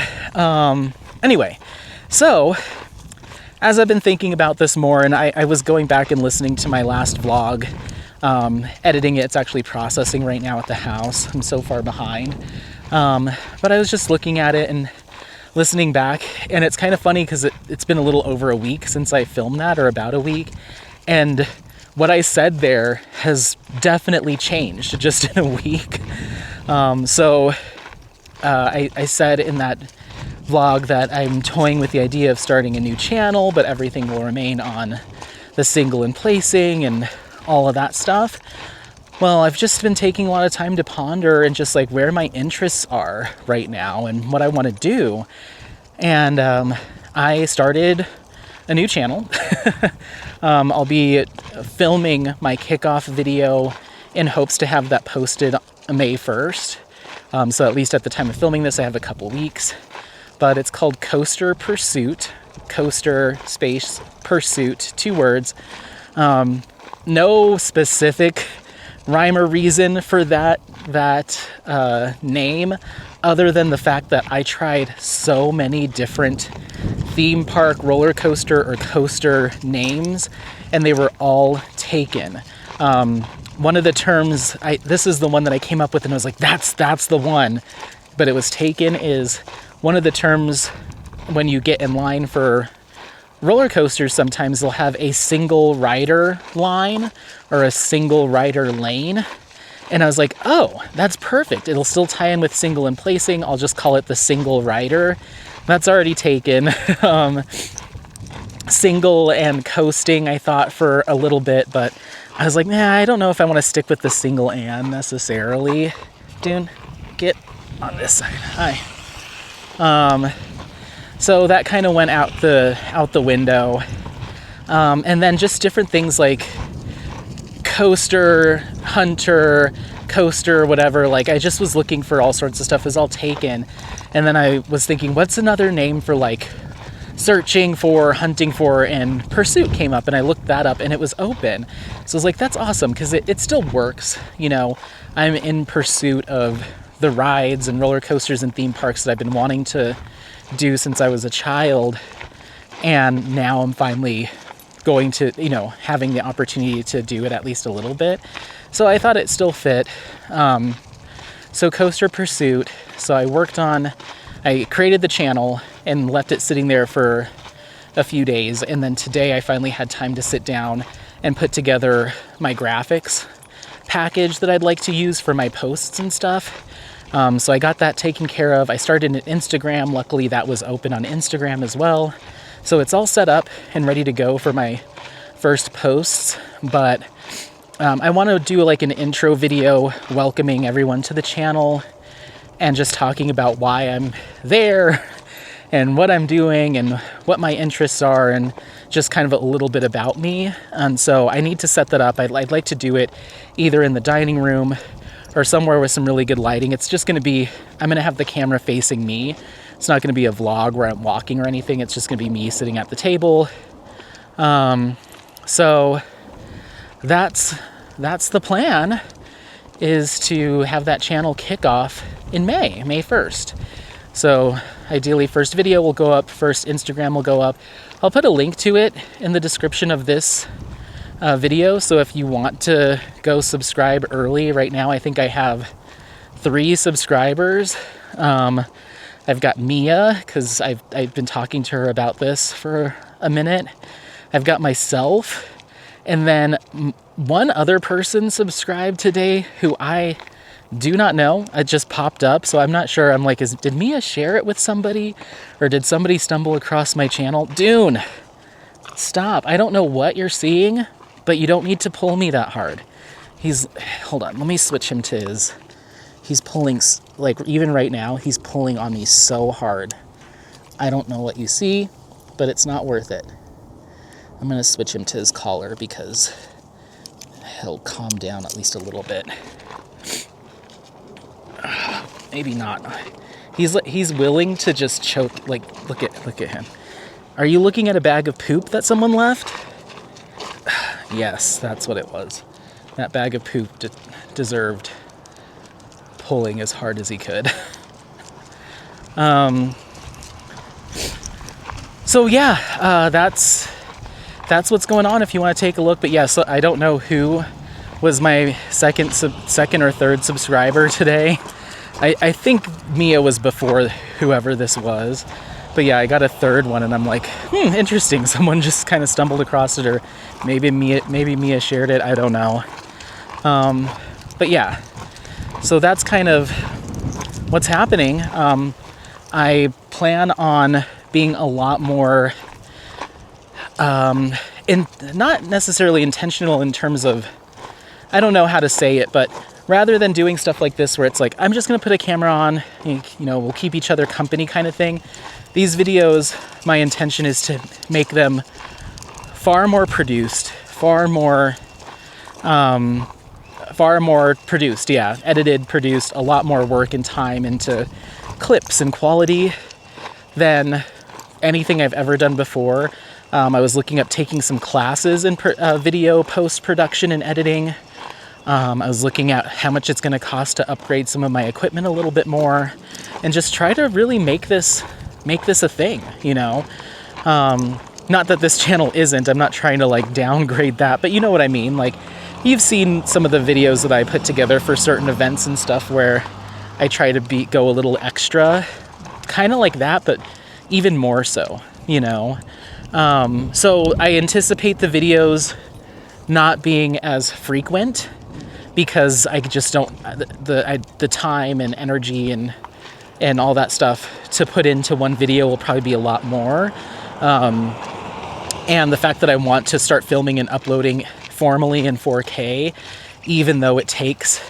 anyway, so as I've been thinking about this more, and I was going back and listening to my last vlog, editing it. It's actually processing right now at the house. I'm so far behind. But I was just looking at it and listening back, and it's kind of funny because it's been a little over a week since I filmed that, or about a week. And what I said there has definitely changed just in a week. I said in that vlog that I'm toying with the idea of starting a new channel, but everything will remain on the single and placing and all of that stuff. Well, I've just been taking a lot of time to ponder and just like where my interests are right now and what I want to do. And I started a new channel. I'll be filming my kickoff video in hopes to have that posted May 1st. So at least at the time of filming this, I have a couple weeks. But it's called Coaster Pursuit. Coaster space Pursuit, 2 words. No specific rhyme or reason for that name, other than the fact that I tried so many different theme park, roller coaster, or coaster names, and they were all taken. One of the terms, this is the one that I came up with, and I was like, that's the one, but it was taken, is one of the terms when you get in line for roller coasters. Sometimes they'll have a single rider line or a single rider lane. And I was like, oh, that's perfect. It'll still tie in with single and placing. I'll just call it the single rider. That's already taken. Single and coasting, I thought for a little bit, but I was like, nah, I don't know if I want to stick with the single and necessarily. Dune, get on this side. Hi. So that kind of went out the window. And then just different things like coaster, hunter, coaster, whatever. Like I just was looking for all sorts of stuff. It was all taken. And then I was thinking, what's another name for like searching for, hunting for, and Pursuit came up, and I looked that up and it was open. So I was like, that's awesome, because it still works. You know, I'm in pursuit of the rides and roller coasters and theme parks that I've been wanting to do since I was a child. And now I'm finally going to, you know, having the opportunity to do it at least a little bit. So I thought it still fit. So Coaster Pursuit. So I created the channel and left it sitting there for a few days. And then today I finally had time to sit down and put together my graphics package that I'd like to use for my posts and stuff. So I got that taken care of. I started an Instagram. Luckily that was open on Instagram as well. So it's all set up and ready to go for my first posts. But I want to do like an intro video welcoming everyone to the channel and just talking about why I'm there and what I'm doing and what my interests are, and just kind of a little bit about me. And so I need to set that up. I'd like to do it either in the dining room or somewhere with some really good lighting. It's just going to be, I'm going to have the camera facing me. It's not going to be a vlog where I'm walking or anything. It's just going to be me sitting at the table. So that's the plan, is to have that channel kick off in May 1st. So ideally first video will go up, first Instagram will go up. I'll put a link to it in the description of this video. So if you want to go subscribe early, right now I think I have 3 subscribers. I've got Mia, because I've been talking to her about this for a minute. I've got myself, and then one other person subscribed today who I do not know. It just popped up, so I'm not sure. I'm like, did Mia share it with somebody, or did somebody stumble across my channel? Dune, stop. I don't know what you're seeing, but you don't need to pull me that hard. Hold on, let me switch him to his. He's pulling, like even right now, he's pulling on me so hard. I don't know what you see, but it's not worth it. I'm gonna switch him to his collar because he'll calm down at least a little bit. Maybe not. He's willing to just choke. Like, look at him. Are you looking at a bag of poop that someone left? Yes, that's what it was. That bag of poop deserved pulling as hard as he could. So yeah, that's what's going on if you want to take a look. But yeah, so I don't know who was my second or third subscriber today. I think Mia was before whoever this was. But yeah, I got a third one, and I'm like, interesting. Someone just kind of stumbled across it, or maybe Mia shared it. I don't know. But yeah, so that's kind of what's happening. I plan on being a lot more, not necessarily intentional in terms of, I don't know how to say it, but rather than doing stuff like this where it's like, I'm just going to put a camera on, you know, we'll keep each other company kind of thing. These videos, my intention is to make them far more produced, far more produced, yeah, edited, produced, a lot more work and time into clips and quality than anything I've ever done before. I was looking up taking some classes in video post-production and editing. I was looking at how much it's going to cost to upgrade some of my equipment a little bit more, and just try to really make this a thing, you know? Not that this channel isn't, I'm not trying to like downgrade that, but you know what I mean? Like, you've seen some of the videos that I put together for certain events and stuff where I try to go a little extra, kind of like that, but even more so, you know? So I anticipate the videos not being as frequent, because I just don't, the time and energy and all that stuff to put into one video will probably be a lot more. And the fact that I want to start filming and uploading formally in 4K, even though it takes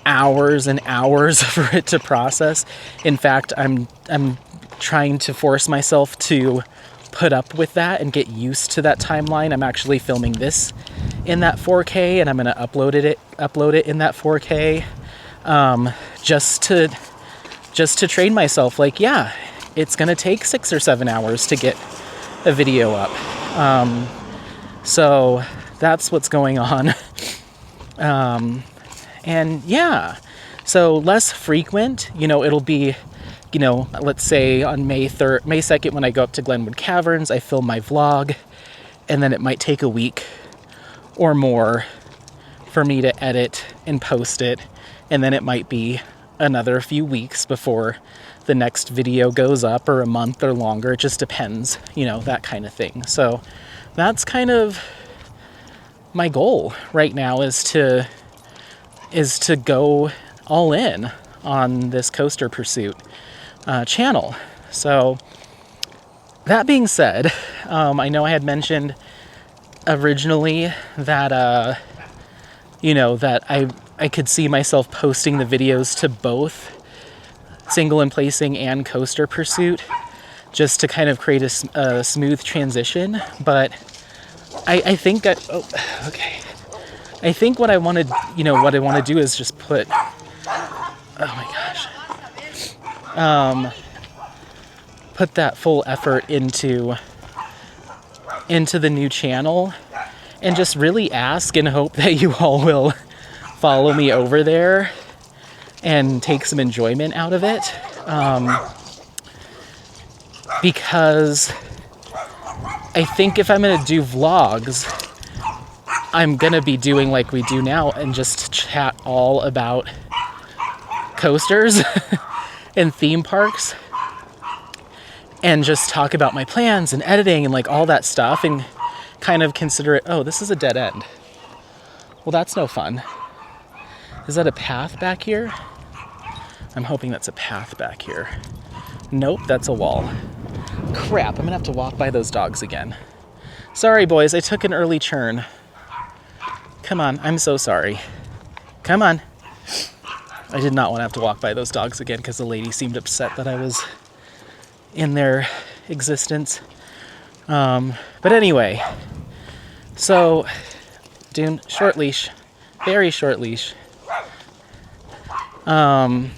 hours and hours for it to process. In fact, I'm trying to force myself to put up with that and get used to that timeline. I'm actually filming this in that 4K, and I'm going to upload it in that 4K, just to train myself. Like, yeah, it's going to take 6 or 7 hours to get a video up. So that's what's going on. And yeah, so less frequent, it'll be, let's say on May 2nd, when I go up to Glenwood Caverns, I film my vlog, and then it might take a week or more for me to edit and post it. And then it might be another few weeks before the next video goes up, or a month or longer. It just depends, that kind of thing. So that's kind of my goal right now, is to go all in on this Coaster Pursuit channel. So that being said, I know I had mentioned originally that that I could see myself posting the videos to both Single and Placing and Coaster Pursuit, just to kind of create a smooth transition. But I think that, I think what I want to do is just put, put that full effort into the new channel, and just really ask and hope that you all will follow me over there and take some enjoyment out of it. Because I think if I'm going to do vlogs, I'm going to be doing like we do now and just chat all about coasters and theme parks, and just talk about my plans and editing and like all that stuff, and kind of consider it, oh, this is a dead end. Well, that's no fun. Is that a path back here? I'm hoping that's a path back here. Nope, that's a wall. Crap, I'm gonna have to walk by those dogs again. Sorry, boys, I took an early turn. Come on, I'm so sorry. Come on. I did not want to have to walk by those dogs again, because the lady seemed upset that I was in their existence. But anyway, so Dune, short leash, very short leash. Oh,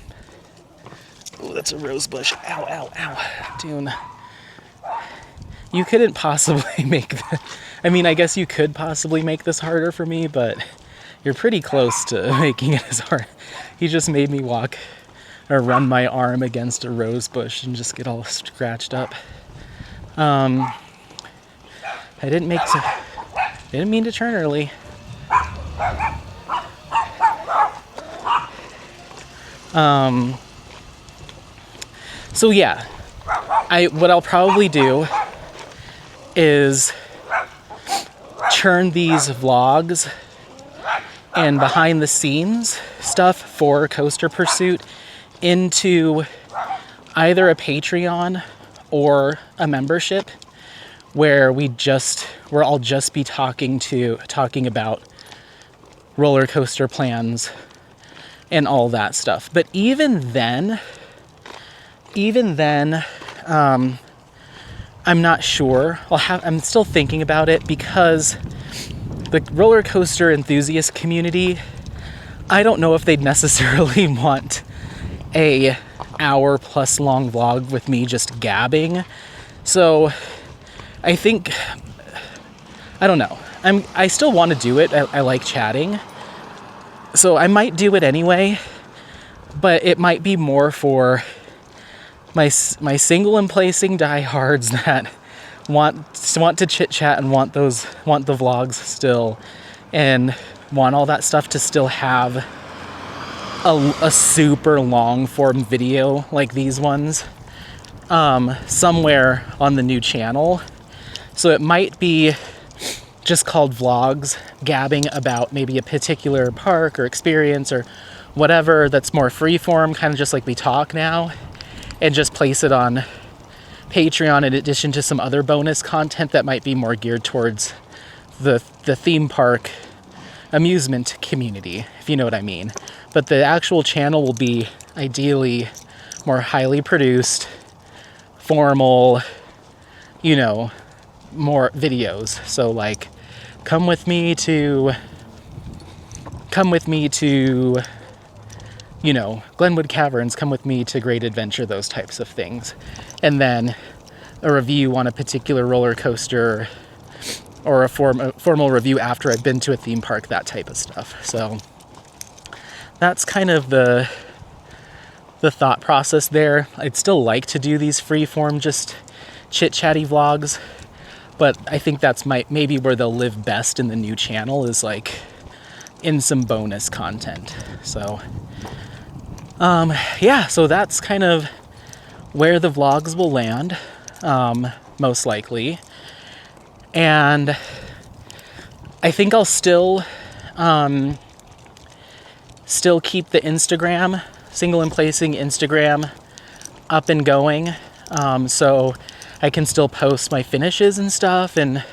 that's a rose bush. Ow, ow, ow. Dune, you couldn't possibly make I guess you could possibly make this harder for me, but you're pretty close to making it as hard. He just made me walk or run my arm against a rose bush and just get all scratched up. I didn't mean to turn early. So yeah, what I'll probably do is turn these vlogs and behind the scenes stuff for Coaster Pursuit into either a Patreon or a membership, where I'll just be talking about roller coaster plans and all that stuff. But even then, I'm not sure. I'm still thinking about it, because the roller coaster enthusiast community, I don't know if they'd necessarily want a hour-plus long vlog with me just gabbing. So I think, I don't know. I still want to do it. I like chatting. So I might do it anyway, but it might be more for my Single and Placing diehards that want to chit chat and want the vlogs still, and want all that stuff to still have a super long form video like these ones somewhere on the new channel. So it might be just called vlogs, gabbing about maybe a particular park or experience or whatever, that's more freeform, kind of just like we talk now, and just place it on Patreon in addition to some other bonus content that might be more geared towards the theme park amusement community, if you know what I mean. But the actual channel will be ideally more highly produced, formal, more videos. So like, come with me to you know, Glenwood Caverns, come with me to Great Adventure, those types of things. And then a review on a particular roller coaster, or a formal review after I've been to a theme park, that type of stuff. So that's kind of the thought process there. I'd still like to do these free-form, just chit-chatty vlogs, but I think that's maybe where they'll live best in the new channel, is like in some bonus content. So yeah, so that's kind of where the vlogs will land, most likely. And I think I'll still keep the Instagram, Single and Placing Instagram, up and going, so I can still post my finishes and stuff, and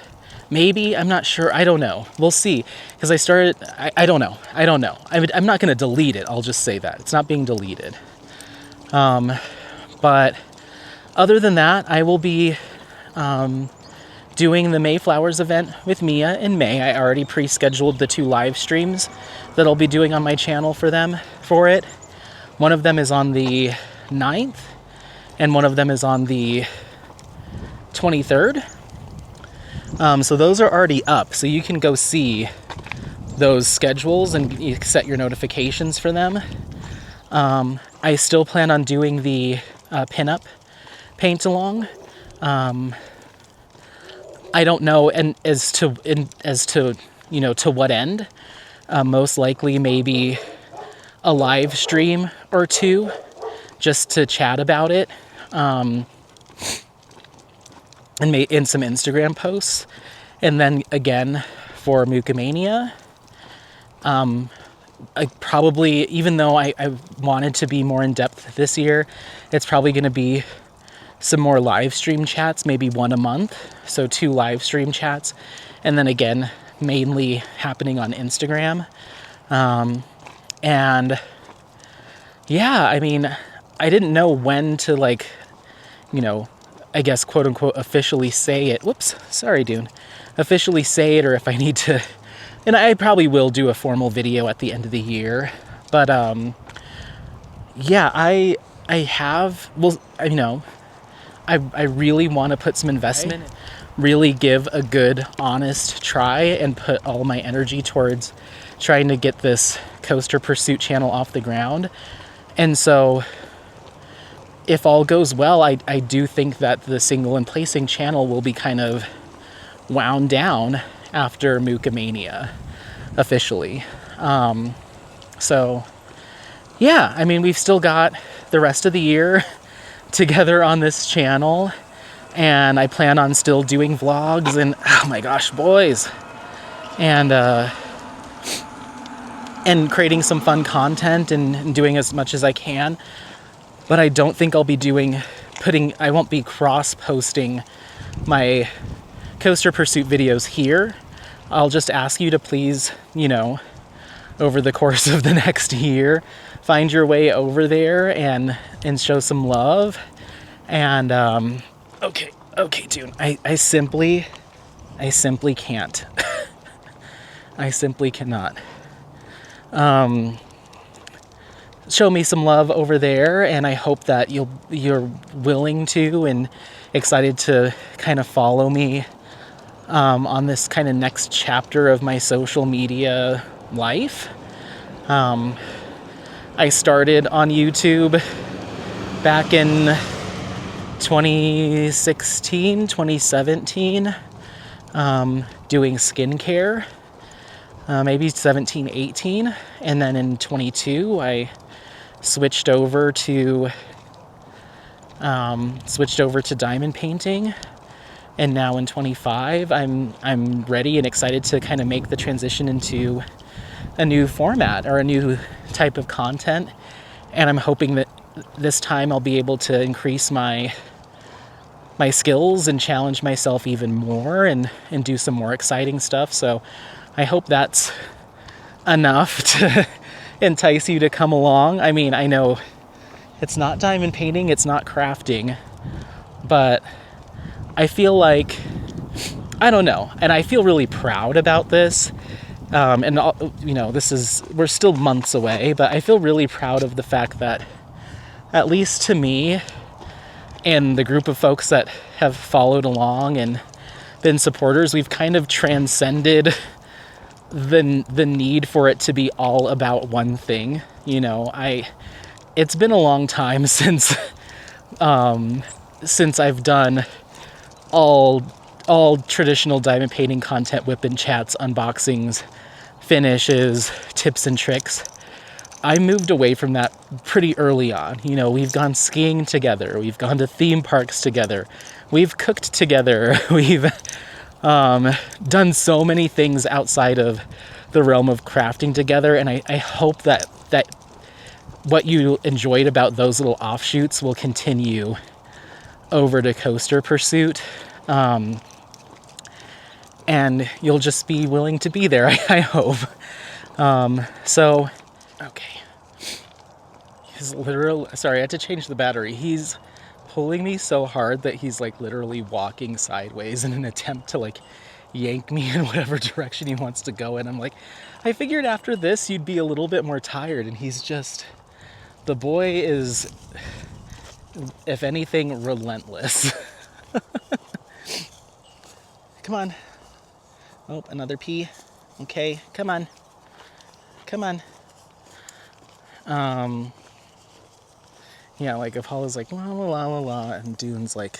maybe, I'm not sure, I don't know, we'll see, because I don't know, I'm not going to delete it, I'll just say that, it's not being deleted, but other than that, I will be doing the Mayflowers event with Mia in May. I already pre-scheduled the 2 live streams that I'll be doing on my channel for it. One of them is on the 9th, and one of them is on the 23rd. So those are already up, so you can go see those schedules and you set your notifications for them. I still plan on doing the pinup paint along. I don't know, and as to you know, to what end. Most likely maybe a live stream or 2 just to chat about it, and in some Instagram posts. And then again for Mucomania, I probably, even though I wanted to be more in depth this year, it's probably going to be some more live stream chats, maybe 1 a month, so 2 live stream chats, and then again mainly happening on Instagram. And yeah, I mean, I didn't know when to, like, you know, I guess quote unquote officially say it. Whoops, sorry Dune. Officially say it, or if I need to, and I probably will do a formal video at the end of the year, but yeah, I have, well, you know, I really want to put some investment, really give a good, honest try, and put all my energy towards trying to get this Coaster Pursuit channel off the ground. And so if all goes well, I do think that the Single and Placing channel will be kind of wound down after Mucomania officially. So yeah, I mean, we've still got the rest of the year together on this channel, and I plan on still doing vlogs, and oh my gosh, boys, and creating some fun content and doing as much as I can. But I don't think I'll be I won't be cross-posting my Coaster Pursuit videos here. I'll just ask you to please, you know, over the course of the next year, find your way over there and show some love. And okay, Dune, I simply can't. I simply cannot. Show me some love over there, and I hope that you're willing to and excited to kind of follow me on this kind of next chapter of my social media life. I started on YouTube back in 2016, 2017, doing skincare, maybe 17, 18, and then in 22 I switched over to diamond painting, and now in 25 I'm ready and excited to kind of make the transition into a new format or a new type of content. And I'm hoping that this time I'll be able to increase my skills and challenge myself even more and do some more exciting stuff. So I hope that's enough to entice you to come along. I mean, I know it's not diamond painting, it's not crafting, but I feel like, I don't know, and I feel really proud about this, And we're still months away, but I feel really proud of the fact that, at least to me and the group of folks that have followed along and been supporters, we've kind of transcended the need for it to be all about one thing. It's been a long time since I've done all traditional diamond painting content, whip and chats, unboxings, finishes, tips and tricks. I moved away from that pretty early on. We've gone skiing together, we've gone to theme parks together, we've cooked together, we've done so many things outside of the realm of crafting together, and I hope that what you enjoyed about those little offshoots will continue over to Coaster Pursuit. And you'll just be willing to be there, I hope. Okay. Sorry, I had to change the battery. He's pulling me so hard that he's like literally walking sideways in an attempt to like yank me in whatever direction he wants to go in. I'm like, I figured after this you'd be a little bit more tired, and the boy is, if anything, relentless. Come on. Oh, another pee. Okay, come on. Yeah, like Apollo's like la la la la la, and Dune's like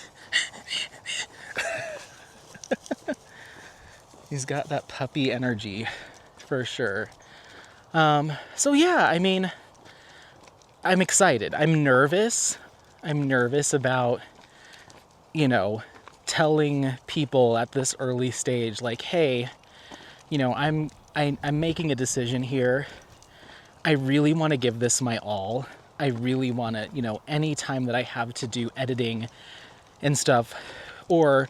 he's got that puppy energy for sure. So yeah, I mean, I'm excited. I'm nervous about, telling people at this early stage, like, hey, I'm making a decision here. I really want to give this my all. I really want to, any time that I have to do editing and stuff, or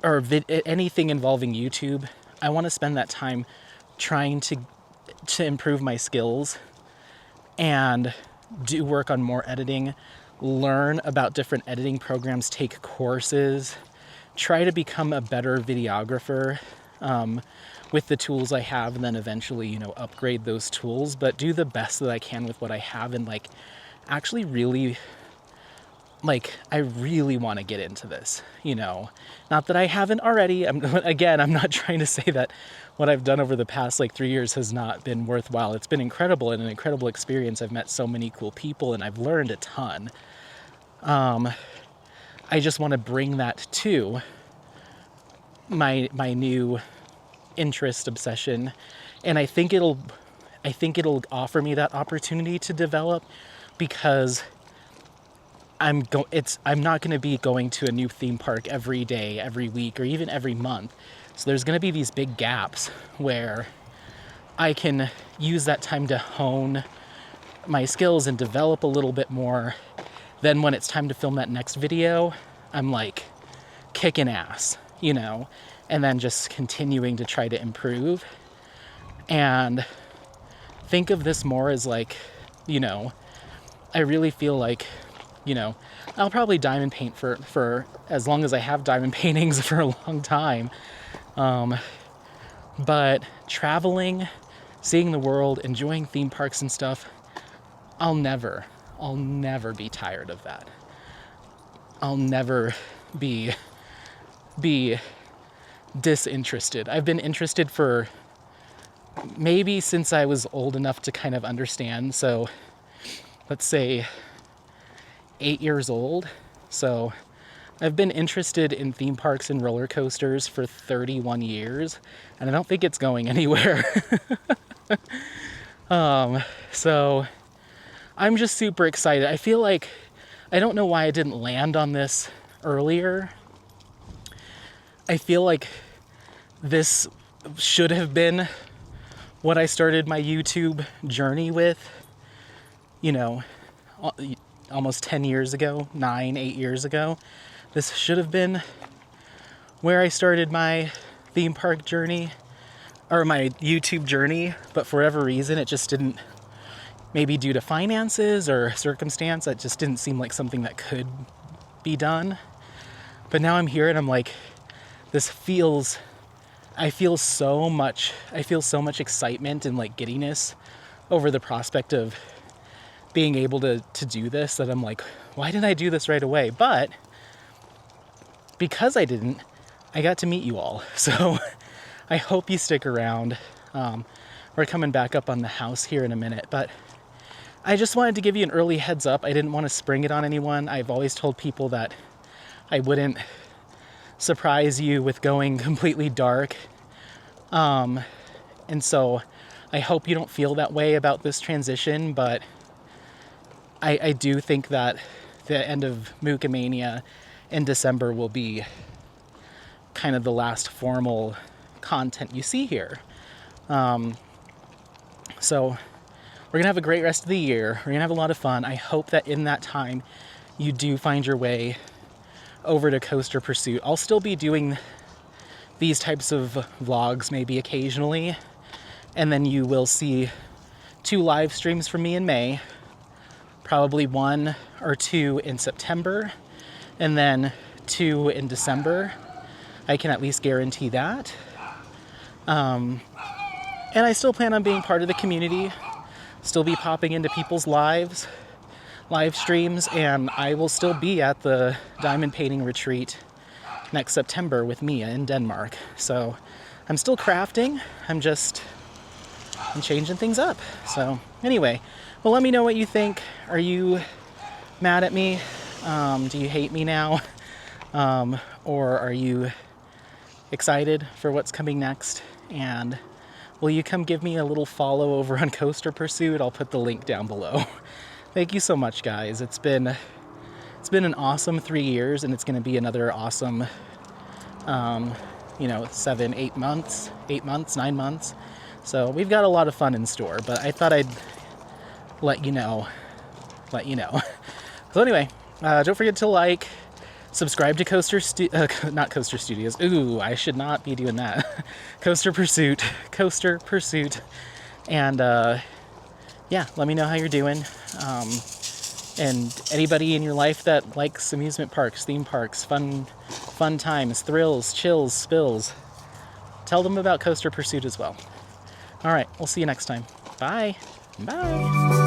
anything involving YouTube, I want to spend that time trying to improve my skills and do work on more editing, learn about different editing programs, take courses, try to become a better videographer with the tools I have, and then eventually, upgrade those tools, but do the best that I can with what I have, and actually really, I really want to get into this, not that I haven't already. I'm not trying to say that what I've done over the past 3 years has not been worthwhile. It's been incredible and an incredible experience. I've met so many cool people and I've learned a ton. I just want to bring that to my new interest, obsession, and I think it'll offer me that opportunity to develop, because I'm not going to be going to a new theme park every day, every week, or even every month. So there's going to be these big gaps where I can use that time to hone my skills and develop a little bit more. Then when it's time to film that next video, I'm kicking ass, and then just continuing to try to improve, and think of this more as I really feel I'll probably diamond paint for as long as I have diamond paintings, for a long time. But traveling, seeing the world, enjoying theme parks and stuff, I'll never be tired of that. I'll never be disinterested. I've been interested for maybe since I was old enough to kind of understand. So let's say 8 years old. So I've been interested in theme parks and roller coasters for 31 years, and I don't think it's going anywhere. So I'm just super excited. I feel I don't know why I didn't land on this earlier. I feel like this should have been what I started my YouTube journey with, almost 10 years ago, 8 years ago. This should have been where I started my theme park journey, or my YouTube journey, but for whatever reason, it just didn't, maybe due to finances or circumstance, it just didn't seem like something that could be done. But now I'm here and I'm this feels I feel so much excitement and like giddiness over the prospect of being able to do this, that I'm like, why didn't I do this right away? But because I didn't, I got to meet you all. So I hope you stick around. We're coming back up on the house here in a minute, but I just wanted to give you an early heads up. I didn't want to spring it on anyone. I've always told people that I wouldn't surprise you with going completely dark. And so I hope you don't feel that way about this transition, but I do think that the end of Mookamania in December will be kind of the last formal content you see here. So we're going to have a great rest of the year. We're going to have a lot of fun. I hope that in that time you do find your way over to Coaster Pursuit. I'll still be doing these types of vlogs maybe occasionally, and then you will see 2 live streams from me in May, probably 1 or 2 in September, and then 2 in December. I can at least guarantee that. And I still plan on being part of the community, still be popping into people's live streams, and I will still be at the diamond painting retreat next September with Mia in Denmark. So I'm still crafting, I'm changing things up. So anyway, well, let me know what you think. Are you mad at me? Do you hate me now? Or are you excited for what's coming next? And will you come give me a little follow over on Coaster Pursuit? I'll put the link down below. Thank you so much, guys. It's been an awesome 3 years, and it's going to be another awesome, 7, 8 months, 9 months. So we've got a lot of fun in store, but I thought I'd let you know. So anyway, don't forget to like, subscribe to not Coaster Studios. Ooh, I should not be doing that. Coaster Pursuit. And yeah, let me know how you're doing. And anybody in your life that likes amusement parks, theme parks, fun times, thrills, chills, spills, tell them about Coaster Pursuit as well. All right, we'll see you next time. Bye. Bye.